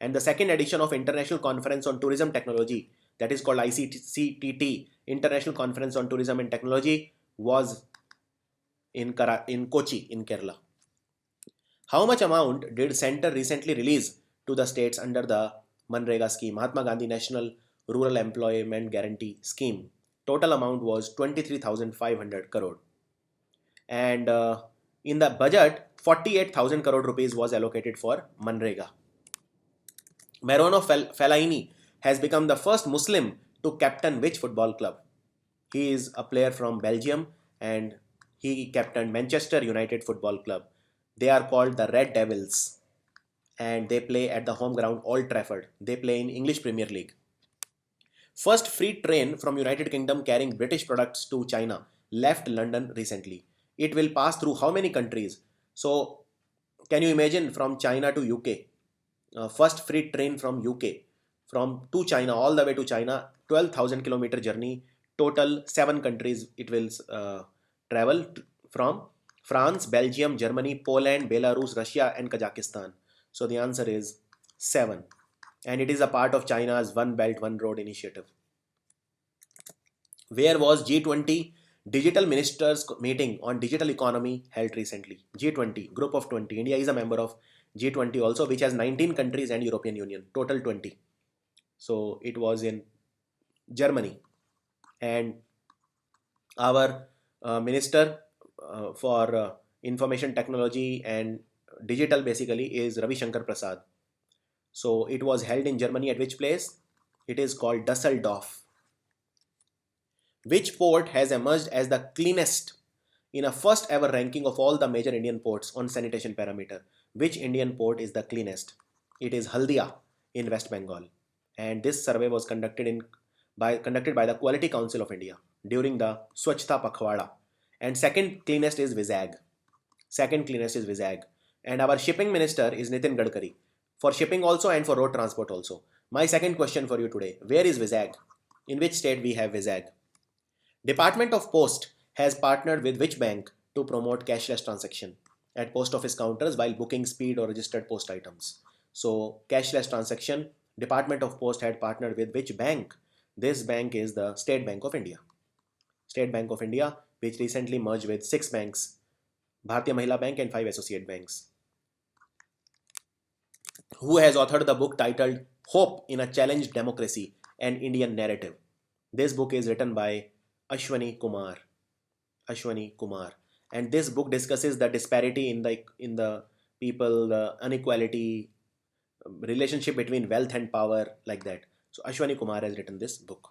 And the second edition of International Conference on Tourism Technology, that is called ICCTT, International Conference on Tourism and Technology, was in Kochi in Kerala. How much amount did Centre recently release to the states under the Manrega scheme, Mahatma Gandhi National Rural Employment Guarantee Scheme? Total amount was 23,500 crore. And in the budget, 48,000 crore rupees was allocated for Manrega. Marouane Fellaini has become the first Muslim to captain which football club? He is a player from Belgium and he captained Manchester United Football Club. They are called the Red Devils and they play at the home ground Old Trafford. They play in English Premier League. First free train from United Kingdom carrying British products to China left London recently. It will pass through how many countries? So can you imagine, from China to UK? First free train from UK to China, all the way to China, 12,000 kilometer journey, total 7 countries it will travel from: France, Belgium, Germany, Poland, Belarus, Russia and Kazakhstan. So the answer is 7, and it is a part of China's One Belt One Road initiative. Where was G20 Digital Ministers meeting on digital economy held recently? G20, group of 20. India is a member of G20 also, which has 19 countries and European Union, total 20. So it was in Germany. And our minister for information technology and digital basically is Ravi Shankar Prasad. So it was held in Germany at which place? It is called Dusseldorf. Which port has emerged as the cleanest in a first ever ranking of all the major Indian ports on sanitation parameter? Which Indian port is the cleanest? It is Haldia in West Bengal. And this survey was conducted by the Quality Council of India during the Swachhta Pakhwada. And second cleanest is Vizag. And our shipping minister is Nitin Gadkari, for shipping also and for road transport also. My second question for you today: where is Vizag? In which state we have Vizag? Department of Post has partnered with which bank to promote cashless transaction at post office counters while booking speed or registered post items? So cashless transaction, Department of Post had partnered with which bank? This bank is the State Bank of India. State Bank of India, which recently merged with 6 banks, Bharatiya Mahila Bank and 5 associate banks. Who has authored the book titled Hope in a Challenged Democracy, an Indian Narrative? This book is written by Ashwani Kumar. And this book discusses the disparity in the people, the inequality, relationship between wealth and power, like that. So Ashwani Kumar has written this book.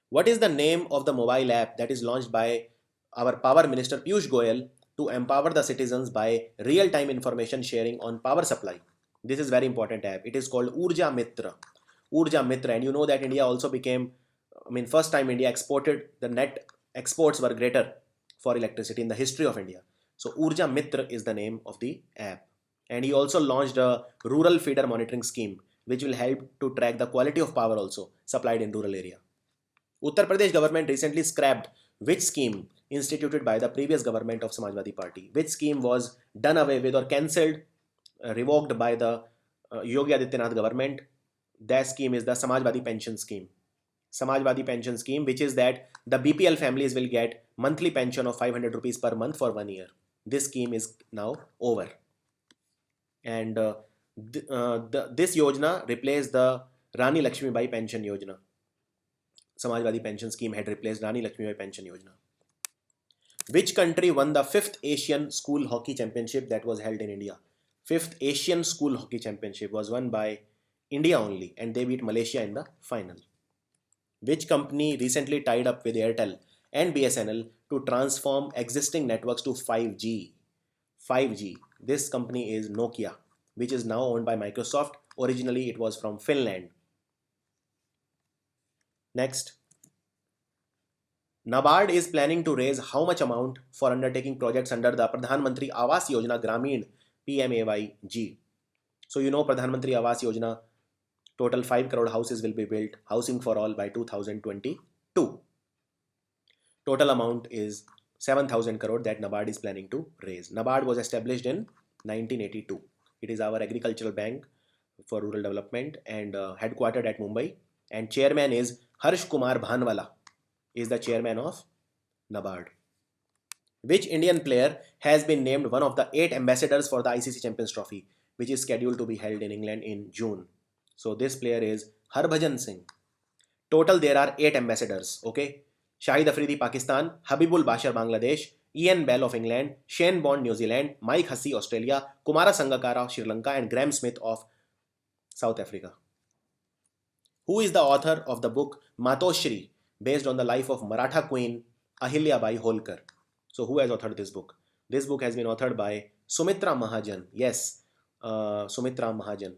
What is the name of the mobile app that is launched by our Power Minister Piyush Goyal to empower the citizens by real-time information sharing on power supply? This is very important app. It is called Urja Mitra. And you know that India also became, first time India exported, the net exports were greater for electricity in the history of India. So Urja Mitra is the name of the app. And he also launched a rural feeder monitoring scheme, which will help to track the quality of power also supplied in rural area. Uttar Pradesh government recently scrapped which scheme instituted by the previous government of Samajwadi Party? Which scheme was done away with or cancelled, revoked by the Yogi Adityanath government? That scheme is the Samajwadi pension scheme. Samajwadi pension scheme, which is that the BPL families will get monthly pension of 500 rupees per month for 1 year. This scheme is now over. And this Yojana replaced the Rani Lakshmibai pension Yojana. Samajwadi pension scheme had replaced Rani Lakshmibai pension Yojana. Which country won the 5th Asian School Hockey Championship that was held in India? 5th Asian School Hockey Championship was won by India only, and they beat Malaysia in the final. Which company recently tied up with Airtel and BSNL to transform existing networks to 5G? 5G. This company is Nokia, which is now owned by Microsoft. Originally, it was from Finland. Next. NABARD is planning to raise how much amount for undertaking projects under the Pradhan Mantri Awas Yojana Grameen PMAYG? So you know Pradhan Mantri Awas Yojana, total 5 crore houses will be built, housing for all by 2022. Total amount is 7,000 crore that NABARD is planning to raise. NABARD was established in 1982. It is our agricultural bank for rural development and headquartered at Mumbai. And chairman is Harsh Kumar Bhanwala, is the chairman of NABARD. Which Indian player has been named one of the 8 ambassadors for the ICC Champions Trophy, which is scheduled to be held in England in June? So this player is Harbhajan Singh. Total there are 8 ambassadors. Okay, Shahid Afridi Pakistan, Habibul Bashar Bangladesh, Ian Bell of England, Shane Bond New Zealand, Mike Hussey Australia, Kumara Sangakkara of Sri Lanka, and Graham Smith of South Africa. Who is the author of the book Matoshri, based on the life of Maratha Queen Ahilyabai Holkar? So who has authored this book? This book has been authored by Sumitra Mahajan. Yes, Sumitra Mahajan.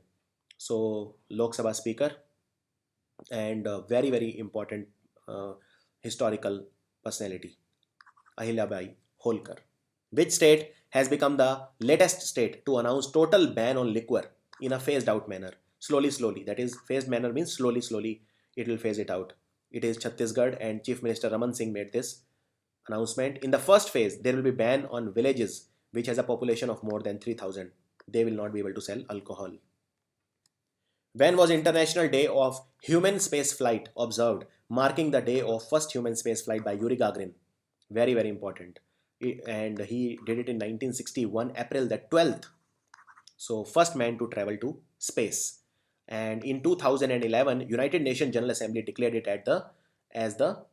So Lok Sabha Speaker and very, very important historical personality, Ahilyabai Holkar. Which state has become the latest state to announce total ban on liquor in a phased out manner? Slowly. That is, phased manner means slowly it will phase it out. It is Chhattisgarh, and Chief Minister Raman Singh made this announcement. In the first phase, there will be ban on villages which has a population of more than 3,000. They will not be able to sell alcohol. When was International Day of Human Space Flight observed, marking the day of first human space flight by Yuri Gagarin? Very, very important. And he did it in 1961, April the 12th. So first man to travel to space. And in 2011, United Nations General Assembly declared it as the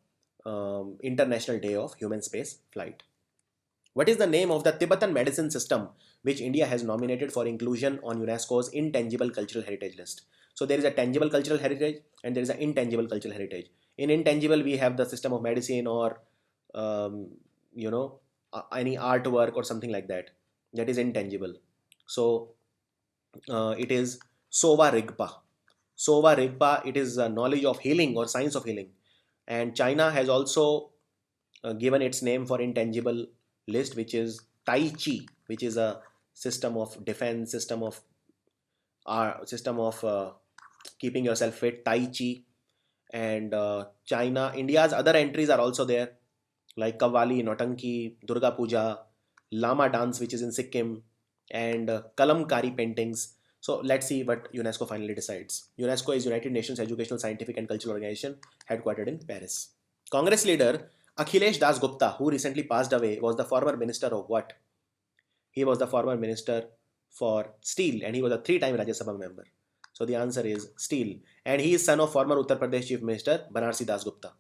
International Day of Human Space Flight. What is the name of the Tibetan medicine system which India has nominated for inclusion on UNESCO's Intangible Cultural Heritage list? So there is a tangible cultural heritage and there is an intangible cultural heritage. In intangible, we have the system of medicine or any artwork or something like that. That is intangible. So it is Sova Rigpa. Sova Rigpa, it is a knowledge of healing or science of healing. And China has also given its name for intangible list, which is Tai Chi, which is a system of defense, system of keeping yourself fit, Tai Chi. And India's other entries are also there, like Kavali, Notanki, Durga Puja, Lama dance, which is in Sikkim, and Kalamkari paintings. So let's see what UNESCO finally decides. UNESCO is United Nations Educational, Scientific and Cultural Organization, headquartered in Paris. Congress leader Akhilesh Das Gupta, who recently passed away, was the former minister of what? He was the former minister for steel, and he was a 3-time Rajya Sabha member. So the answer is steel. And he is son of former Uttar Pradesh Chief Minister Banarsi Das Gupta.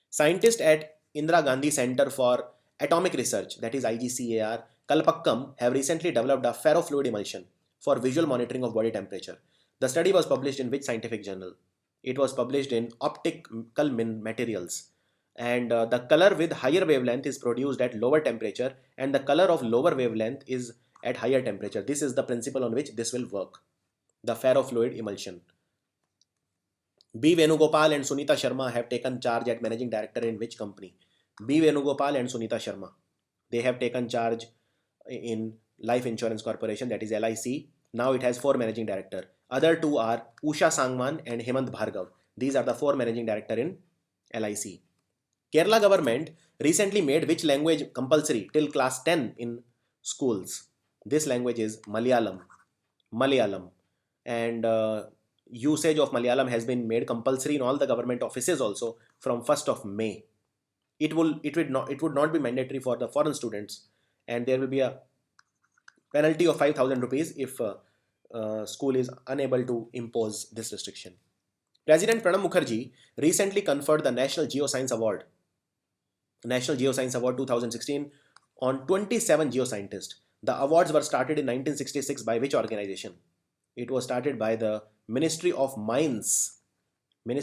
Scientists at Indira Gandhi Center for Atomic Research, that is IGCAR, Kalpakkam, have recently developed a ferrofluid emulsion for visual monitoring of body temperature. The study was published in which scientific journal? It was published in Optical Materials. And the color with higher wavelength is produced at lower temperature, and the color of lower wavelength is at higher temperature. This is the principle on which this will work. The ferrofluid emulsion. B. Venugopal and Sunita Sharma have taken charge at managing director in which company? B. Venugopal and Sunita Sharma. They have taken charge in Life Insurance Corporation, that is LIC. Now it has 4 managing director. Other 2 are Usha Sangwan and Hemant Bhargav. These are the 4 managing director in LIC. Kerala government recently made which language compulsory till class 10 in schools? This language is Malayalam. And usage of Malayalam has been made compulsory in all the government offices also from 1st of May. It would not be mandatory for the foreign students, and there will be a penalty of 5,000 rupees if school is unable to impose this restriction. President Pranab Mukherjee recently conferred the National Geoscience Award 2016 on 27 geoscientists. The awards were started in 1966 by which organization? It was started by the Ministry of Mines. 1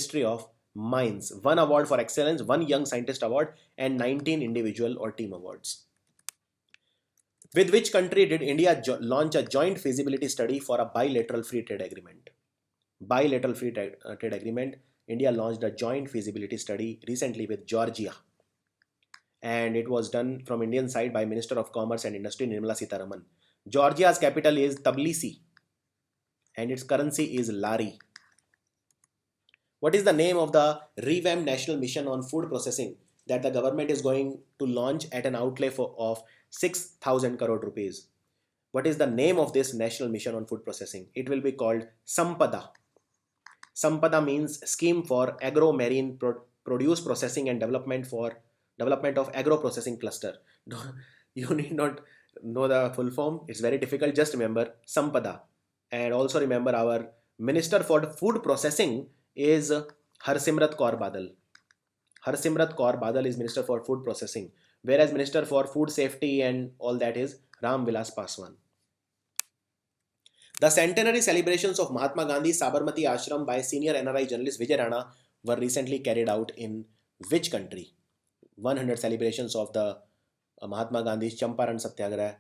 award for excellence, 1 Young Scientist Award, and 19 individual or team awards. With which country did India launch a joint feasibility study for a bilateral free trade agreement? India launched a joint feasibility study recently with Georgia, and it was done from Indian side by Minister of Commerce and Industry Nirmala Sitharaman. Georgia's capital is Tbilisi and its currency is lari. What is the name of the revamped national mission on food processing that the government is going to launch at an outlay of 6,000 crore rupees? What is the name of this national mission on food processing? It will be called Sampada. Sampada means Scheme for Agro-Marine Produce Processing and Development of Agro-Processing Cluster. You need not know the full form. It's very difficult. Just remember Sampada. And also remember our Minister for Food Processing is Harsimrat Kaur Badal. Harsimrat Kaur Badal is Minister for Food Processing, whereas Minister for Food Safety and all that is Ram Vilas Paswan. The centenary celebrations of Mahatma Gandhi's Sabarmati Ashram by senior NRI journalist Vijay Rana were recently carried out in which country? 100 celebrations of the Mahatma Gandhi's Champaran Satyagraha.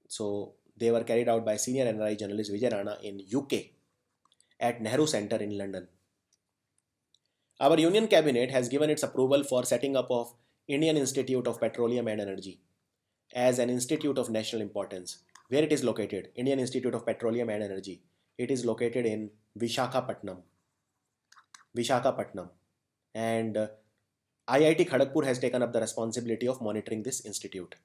So they were carried out by senior NRI journalist Vijay Rana in UK at Nehru Centre in London. Our Union Cabinet has given its approval for setting up of Indian Institute of Petroleum and Energy as an institute of national importance. Where it is located? Indian Institute of Petroleum and Energy. It is located in Vishakhapatnam. And IIT Kharagpur has taken up the responsibility of monitoring this institute.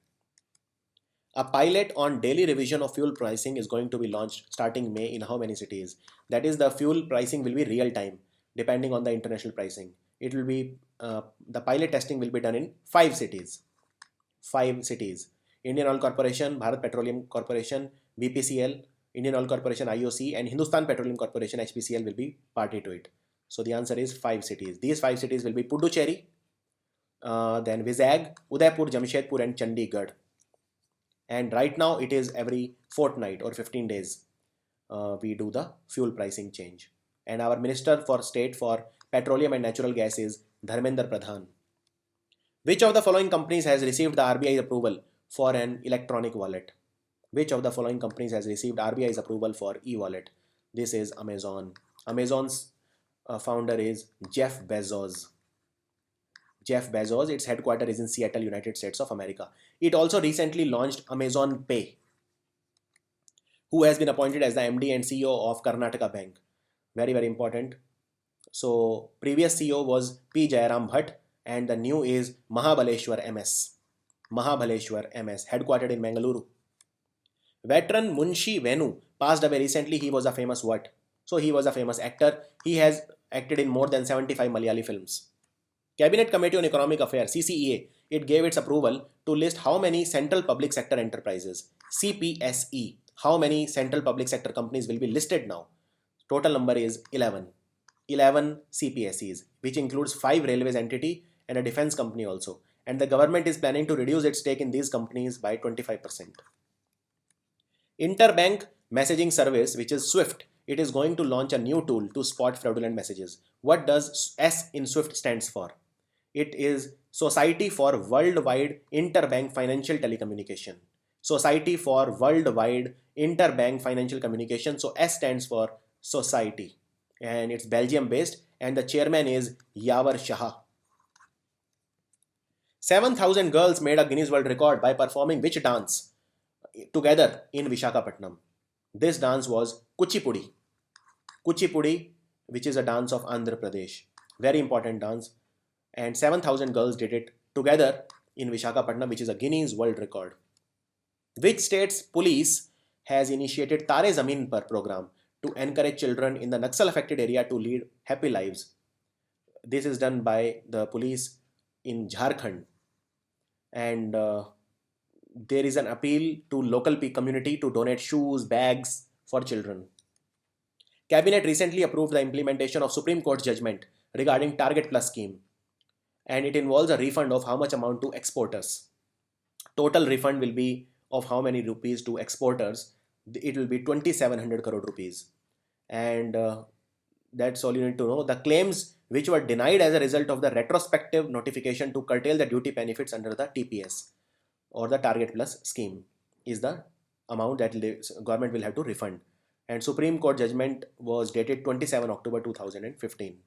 A pilot on daily revision of fuel pricing is going to be launched starting May in how many cities? That is, the fuel pricing will be real time depending on the international pricing. It will be the pilot testing will be done in 5 cities. Indian Oil Corporation, Bharat Petroleum Corporation, BPCL, Indian Oil Corporation IOC, and Hindustan Petroleum Corporation HPCL will be party to it. So the answer is 5 cities. These 5 cities will be Puducherry, then Vizag, Udaipur, Jamshedpur, and Chandigarh. And right now it is every fortnight or 15 days we do the fuel pricing change. And our Minister for State for Petroleum and Natural Gas is Dharmendra Pradhan. Which of the following companies has received the RBI approval for an electronic wallet? Which of the following companies has received RBI's approval for e-wallet? This is Amazon. Amazon's founder is Jeff Bezos. Its headquarters is in Seattle, United States of America. It also recently launched Amazon Pay. Who has been appointed as the MD and CEO of Karnataka Bank? Very, very important. So previous CEO was P. Jayaram Bhatt and the new is Mahabaleshwar MS, headquartered in Mangaluru. Veteran Munshi Venu passed away recently. He was a famous what? So he was a famous actor. He has acted in more than 75 Malayali films. Cabinet Committee on Economic Affairs, CCEA, it gave its approval to list how many central public sector enterprises, CPSE, how many central public sector companies will be listed now. Total number is 11 CPSEs, which includes 5 railways entity and a defense company also. And the government is planning to reduce its stake in these companies by 25%. Interbank messaging service, which is SWIFT, it is going to launch a new tool to spot fraudulent messages. What does S in SWIFT stands for? It is Society for Worldwide Interbank Financial Telecommunication. Society for Worldwide Interbank Financial Communication. So S stands for Society. And it's Belgium based and the chairman is Yavar Shah. 7,000 girls made a Guinness World Record by performing which dance? together in Vishakhapatnam. This dance was Kuchipudi. Kuchipudi, which is a dance of Andhra Pradesh. Very important dance. And 7,000 girls did it together in Vishakhapatnam, which is a Guinness World Record. Which state's police has initiated Tare Zameen Par program to encourage children in the Naxal affected area to lead happy lives? This is done by the police in Jharkhand. And there is an appeal to local community to donate shoes, bags for children. Cabinet recently approved the implementation of Supreme Court judgment regarding Target Plus scheme, and it involves a refund of how much amount to exporters. Total refund will be of how many rupees to exporters? It will be 2,700 crore rupees. And that's all you need to know. The claims which were denied as a result of the retrospective notification to curtail the duty benefits under the TPS or the Target Plus scheme is the amount that the government will have to refund. And Supreme Court judgment was dated 27 October 2015.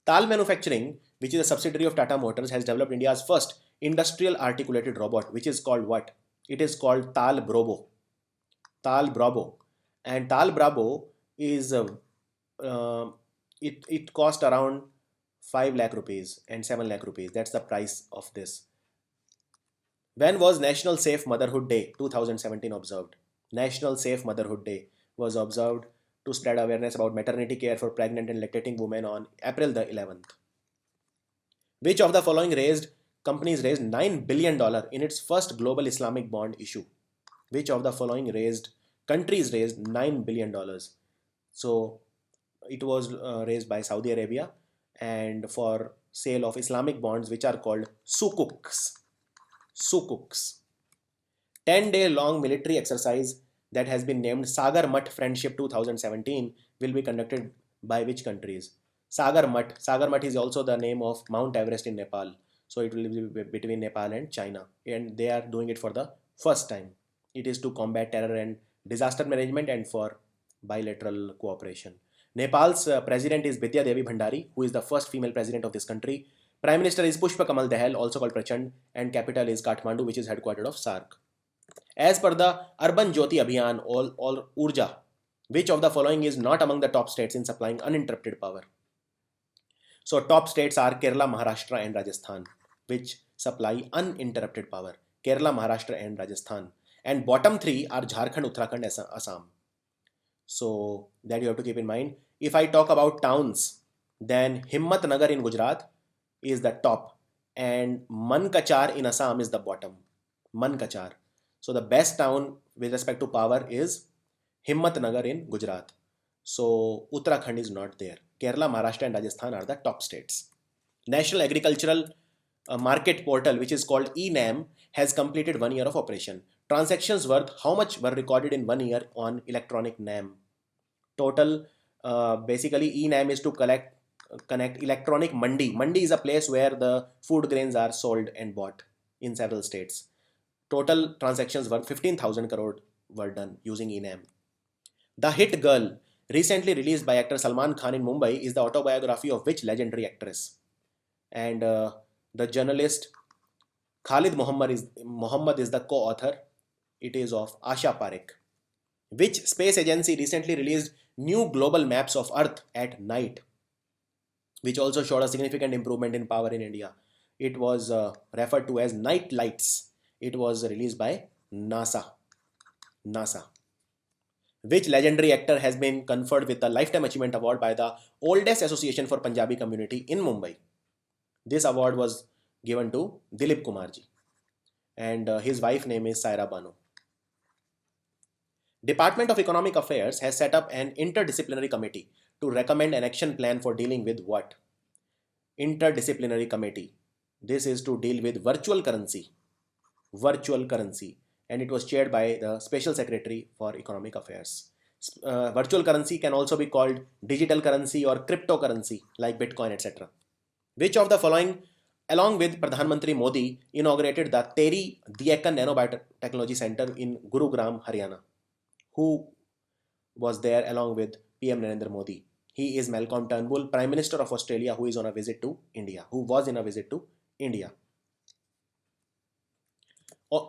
Tal Manufacturing, which is a subsidiary of Tata Motors, has developed India's first industrial articulated robot, which is called what? It is called Tal Bravo. Tal Bravo. And Tal Bravo is, it cost around 5 lakh rupees and 7 lakh rupees. That's the price of this. When was National Safe Motherhood Day 2017 observed? National Safe Motherhood Day was observed to spread awareness about maternity care for pregnant and lactating women on April the 11th. Which of the following companies raised $9 billion in its first global Islamic bond issue? Which of the following countries raised $9 billion? So it was raised by Saudi Arabia, and for sale of Islamic bonds which are called sukuks. Sukuks. 10-day long military exercise that has been named Sagar Mutt Friendship 2017 will be conducted by which countries? Sagar Mutt. Sagar Mutt is also the name of Mount Everest in Nepal. So it will be between Nepal and China. And they are doing it for the first time. It is to combat terror and disaster management and for bilateral cooperation. Nepal's president is Bidya Devi Bhandari, who is the first female president of this country. Prime Minister is Pushpa Kamal Dahal, also called Prachand, and capital is Kathmandu, which is headquartered of SAARC. As per the Urban Jyoti Abhiyan or Urja, which of the following is not among the top states in supplying uninterrupted power? So top states are Kerala, Maharashtra and Rajasthan, which supply uninterrupted power. Kerala, Maharashtra and Rajasthan. And bottom three are Jharkhand, Uttarakhand, Assam. So that you have to keep in mind. If I talk about towns, then Himmatnagar in Gujarat is the top and Mankachar in Assam is the bottom. Mankachar. So the best town with respect to power is Himmatnagar in Gujarat. So Uttarakhand is not there. Kerala, Maharashtra and Rajasthan are the top states. National Agricultural Market Portal, which is called eNAM, has completed 1 year of operation. Transactions worth how much were recorded in 1 year on electronic NAM? Total, basically eNAM is to connect electronic mandi. Mandi is a place where the food grains are sold and bought in several states. Total transactions worth 15,000 crore were done using eNAM. The Hit Girl, recently released by actor Salman Khan in Mumbai, is the autobiography of which legendary actress? And the journalist Khalid Muhammad is the co-author. It is of Asha Parekh. Which space agency recently released new global maps of Earth at night, which also showed a significant improvement in power in India? It was referred to as Night Lights. It was released by NASA. Which legendary actor has been conferred with the Lifetime Achievement Award by the oldest association for Punjabi community in Mumbai? This award was given to Dilip Kumarji, and his wife name is Saira Banu. Department of Economic Affairs has set up an interdisciplinary committee to recommend an action plan for dealing with what? Interdisciplinary committee. This is to deal with virtual currency, and it was chaired by the Special Secretary for Economic Affairs. Virtual currency can also be called digital currency or cryptocurrency like Bitcoin, etc. Which of the following, along with Pradhan Mantri Modi, inaugurated the Teri Diekan Nanobiotechnology Center in Gurugram, Haryana? Who was there along with PM Narendra Modi? He is Malcolm Turnbull, Prime Minister of Australia, who was in a visit to India.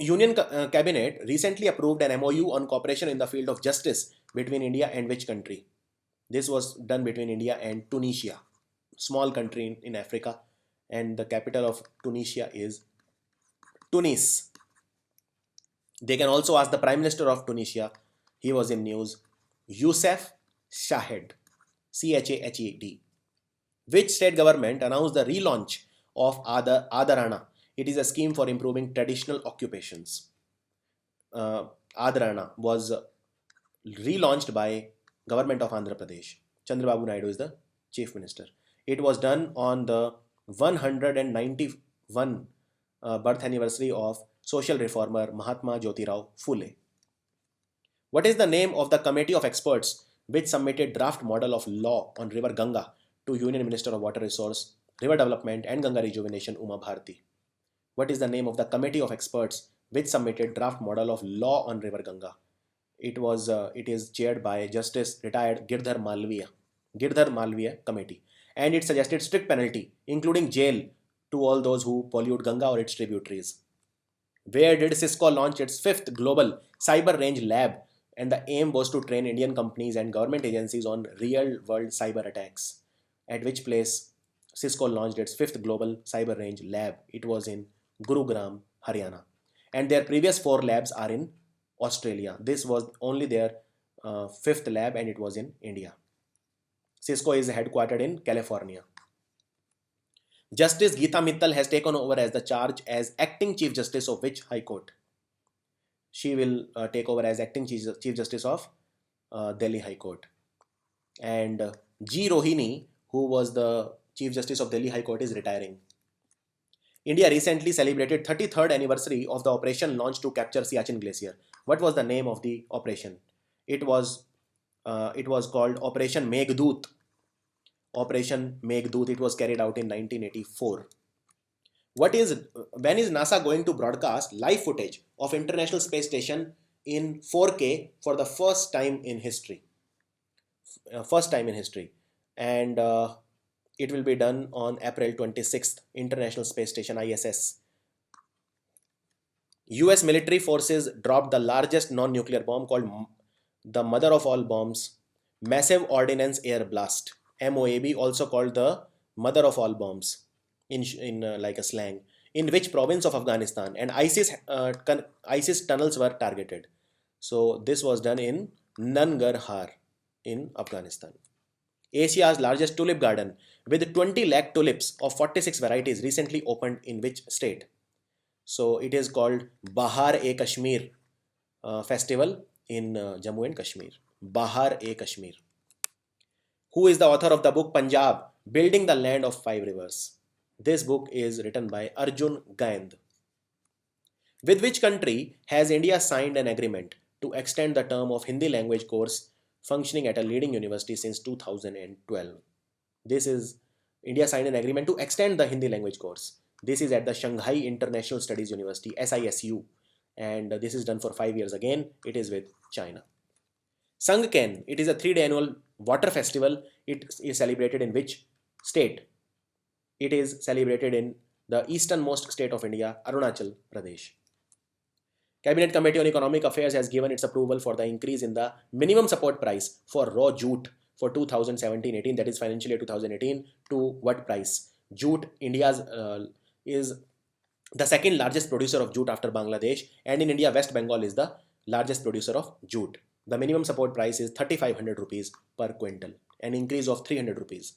Union Cabinet recently approved an MOU on cooperation in the field of justice between India and which country? This was done between India and Tunisia, small country in Africa, and the capital of Tunisia is Tunis. They can also ask the Prime Minister of Tunisia. He was in news. Youssef Chahed, Chahed. Which state government announced the relaunch of Adarana? It is a scheme for improving traditional occupations. Adarana was relaunched by government of Andhra Pradesh. Chandrababu Naidu is the chief minister. It was done on the 191 birth anniversary of social reformer Mahatma Jyotirao Phule. What is the name of the committee of experts which submitted draft model of law on River Ganga to Union Minister of Water Resource, River Development and Ganga Rejuvenation Uma Bharti? What is the name of the committee of experts which submitted draft model of law on River Ganga? It is chaired by Justice retired Girdhar Malviya committee, and it suggested strict penalty, including jail, to all those who pollute Ganga or its tributaries. Where did Cisco launch its 5th global cyber range lab? And the aim was to train Indian companies and government agencies on real-world cyber attacks. At which place Cisco launched its 5th global cyber range lab? It was in Gurugram, Haryana. And their previous 4 labs are in Australia. This was only their 5th lab, and it was in India. Cisco is headquartered in California. Justice Geeta Mittal has taken over as the charge as acting Chief Justice of which High Court? She will take over as acting Chief Justice of Delhi High Court. And G. Rohini, who was the Chief Justice of Delhi High Court, is retiring. India recently celebrated 33rd anniversary of the operation launched to capture Siachen Glacier. What was the name of the operation? It was called Operation Meghdoot. Operation Meghdoot. It was carried out in 1984. When is NASA going to broadcast live footage of International Space Station in 4K for the first time in history? And it will be done on April 26th, International Space Station ISS. US military forces dropped the largest non-nuclear bomb called the mother of all bombs, Massive Ordnance Air Blast, MOAB, also called the mother of all bombs in like a slang, in which province of Afghanistan, and ISIS tunnels were targeted. So this was done in Nangarhar in Afghanistan. Asia's largest tulip garden with 20 lakh tulips of 46 varieties recently opened in which state? So it is called Bahar-e-Kashmir festival in Jammu and Kashmir. Bahar-e-Kashmir. Who is the author of the book Punjab, Building the Land of Five Rivers? This book is written by Arjun Gaind. With which country has India signed an agreement to extend the term of Hindi language course functioning at a leading university since 2012? India signed an agreement to extend the Hindi language course. This is at the Shanghai International Studies University, SISU, and this is done for 5 years again. It is with China. Sangken, it is a 3-day annual water festival. It is celebrated in which state? It is celebrated in the easternmost state of India, Arunachal Pradesh. Cabinet Committee on Economic Affairs has given its approval for the increase in the minimum support price for raw jute for 2017-18, that is financial year 2018, to what price? Jute, India's is the second largest producer of jute after Bangladesh, and in India, West Bengal is the largest producer of jute. The minimum support price is 3,500 rupees per quintal, an increase of 300 rupees.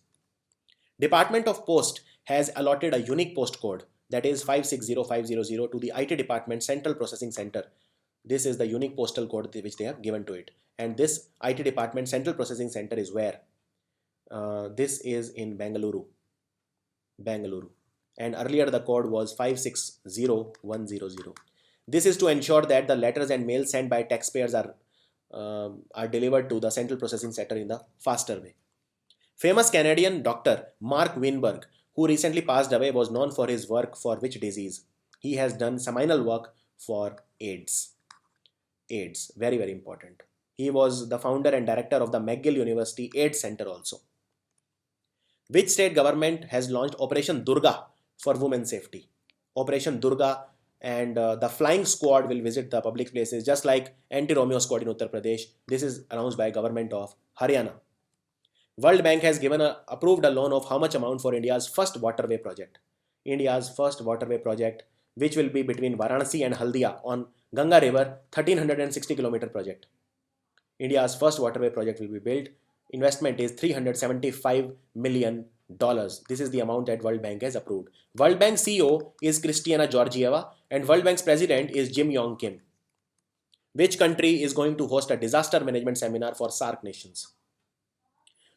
Department of Post has allotted a unique post code, that is 560500, to the IT Department Central Processing Center. This is the unique postal code which they have given to it. And this IT Department Central Processing Center is where? This is in Bengaluru. And earlier the code was 560100. This is to ensure that the letters and mails sent by taxpayers are delivered to the Central Processing Center in the faster way. Famous Canadian doctor Mark Weinberg, who recently passed away, was known for his work for which disease? He has done seminal work for AIDS. AIDS, very, very important. He was the founder and director of the McGill University AIDS Center also. Which state government has launched Operation Durga for women's safety? Operation Durga, and the flying squad will visit the public places just like anti-Romeo squad in Uttar Pradesh. This is announced by government of Haryana. World Bank has approved a loan of how much amount for India's first waterway project? India's first waterway project, which will be between Varanasi and Haldia on Ganga River, 1360 kilometer project. India's first waterway project will be built. Investment is $375 million. This is the amount that World Bank has approved. World Bank CEO is Kristalina Georgieva and World Bank's president is Jim Yong Kim. Which country is going to host a disaster management seminar for SAARC nations?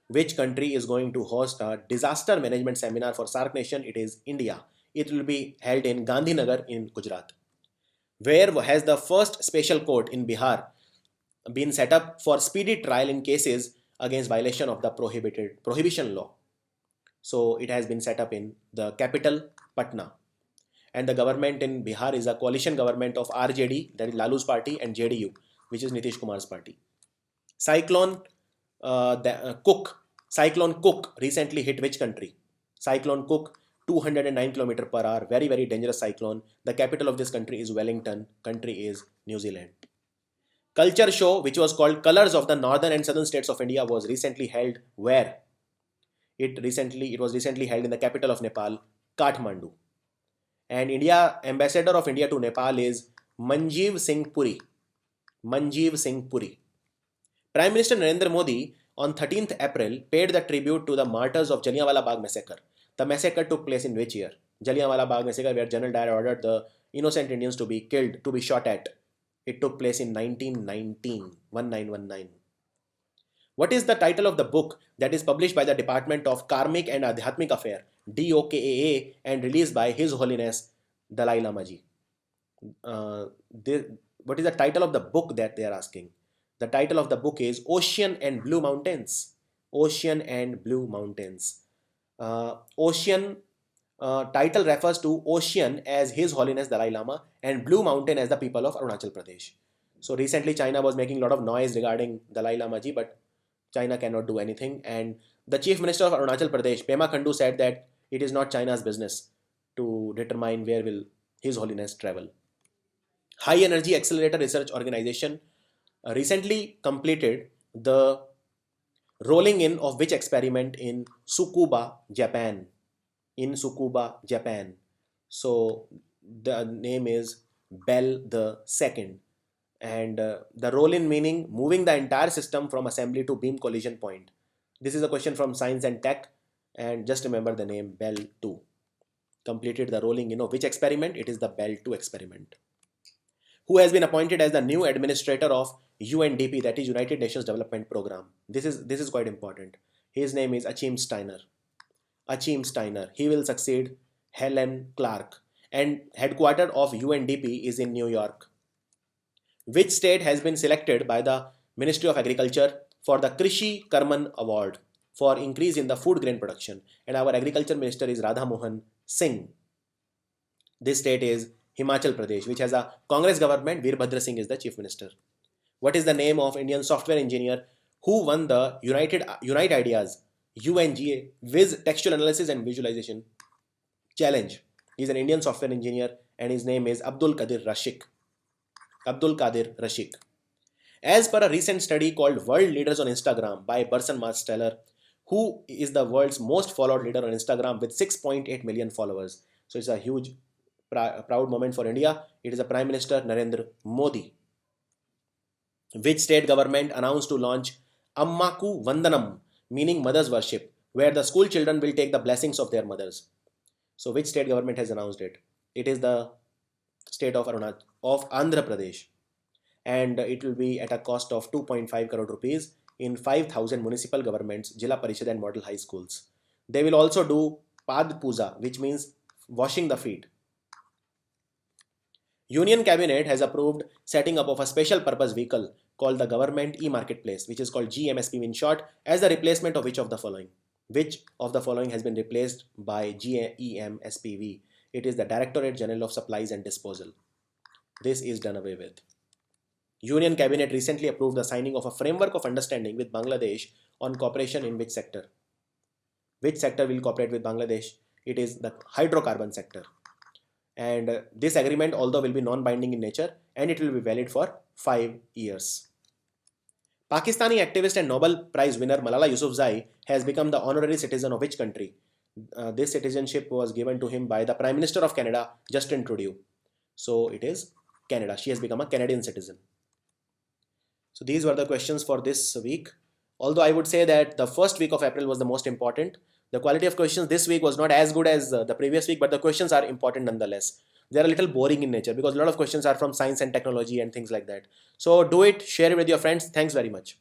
Which country is going to host a disaster management seminar for SAARC nation? It is India. It will be held in Gandhinagar in Gujarat. Where has the first special court in Bihar been set up for speedy trial in cases against violation of the prohibition law? So it has been set up in the capital Patna. And the government in Bihar is a coalition government of RJD, that is Lalu's party, and JDU, which is Nitish Kumar's party. Cyclone Cook recently hit which country? Cyclone Cook, 209 km per hour, very, very dangerous cyclone. The capital of this country is Wellington. Country is New Zealand. Culture show, which was called Colors of the Northern and Southern States of India, was recently held where? It was recently held in the capital of Nepal, Kathmandu. And ambassador of India to Nepal is Manjeev Singh Puri. Manjeev Singh Puri. Prime Minister Narendra Modi on 13th April paid the tribute to the martyrs of Jallianwala Bagh massacre. The massacre took place in which year? Jallianwala Bagh massacre, where General Dyer ordered the innocent Indians to be killed, to be shot at. It took place in 1919. What is the title of the book that is published by the Department of Karmic and Adhyatmic Affair, DOKAA, and released by His Holiness Dalai Lama Ji? What is the title of the book that they are asking? The title of the book is Ocean and Blue Mountains. Ocean and Blue Mountains. Ocean title refers to ocean as His Holiness Dalai Lama and Blue Mountain as the people of Arunachal Pradesh. So recently China was making a lot of noise regarding Dalai Lama Ji, but China cannot do anything. And the Chief Minister of Arunachal Pradesh, Pema Khandu, said that it is not China's business to determine where will His Holiness travel. High Energy Accelerator Research Organization recently completed the rolling in of which experiment in Tsukuba, Japan? In Tsukuba, Japan. So the name is Bell the Second. And the roll-in meaning moving the entire system from assembly to beam collision point. This is a question from Science and Tech, and just remember the name Bell 2. Completed the rolling in of which experiment? It is the Bell 2 experiment. Who has been appointed as the new administrator of UNDP, that is United Nations Development Program? This is quite important. His name is Achim Steiner. Achim Steiner. He will succeed Helen Clark. And headquarters of UNDP is in New York. Which state has been selected by the Ministry of Agriculture for the Krishi Karman Award for increase in the food grain production? And our Agriculture Minister is Radha Mohan Singh. This state is Himachal Pradesh, which has a Congress government. Veerbhadra Singh is the Chief Minister. What is the name of Indian software engineer who won the Unite Ideas UNGA Viz Textual Analysis and Visualization Challenge? He is an Indian software engineer and his name is Abdul Qadir Rashik. Abdul Qadir Rashik. As per a recent study called World Leaders on Instagram by Burson Marsteller, who is the world's most followed leader on Instagram with 6.8 million followers. So it's a huge proud moment for India. It is the Prime Minister Narendra Modi. Which state government announced to launch Ammaku Vandanam, meaning mother's worship, where the school children will take the blessings of their mothers? So which state government has announced it? It is the state of Andhra Pradesh, and it will be at a cost of 2.5 crore rupees in 5,000 municipal governments, Jilla Parishad and model high schools. They will also do Pad Puja, which means washing the feet. Union Cabinet has approved setting up of a special purpose vehicle called the Government E-Marketplace, which is called GMSP in short, as the replacement of which of the following? Which of the following has been replaced by GEMSPV? It is the Directorate General of Supplies and Disposal. This is done away with. Union Cabinet recently approved the signing of a framework of understanding with Bangladesh on cooperation in which sector? Which sector will cooperate with Bangladesh? It is the hydrocarbon sector. And this agreement, although will be non-binding in nature, and it will be valid for 5 years. Pakistani activist and Nobel Prize winner Malala Yousafzai has become the honorary citizen of which country? This citizenship was given to him by the Prime Minister of Canada, Justin Trudeau. So it is Canada. She has become a Canadian citizen. So these were the questions for this week. Although I would say that the first week of April was the most important. The quality of questions this week was not as good as the previous week, but the questions are important nonetheless. They are a little boring in nature because a lot of questions are from science and technology and things like that. So do it, share it with your friends. Thanks very much.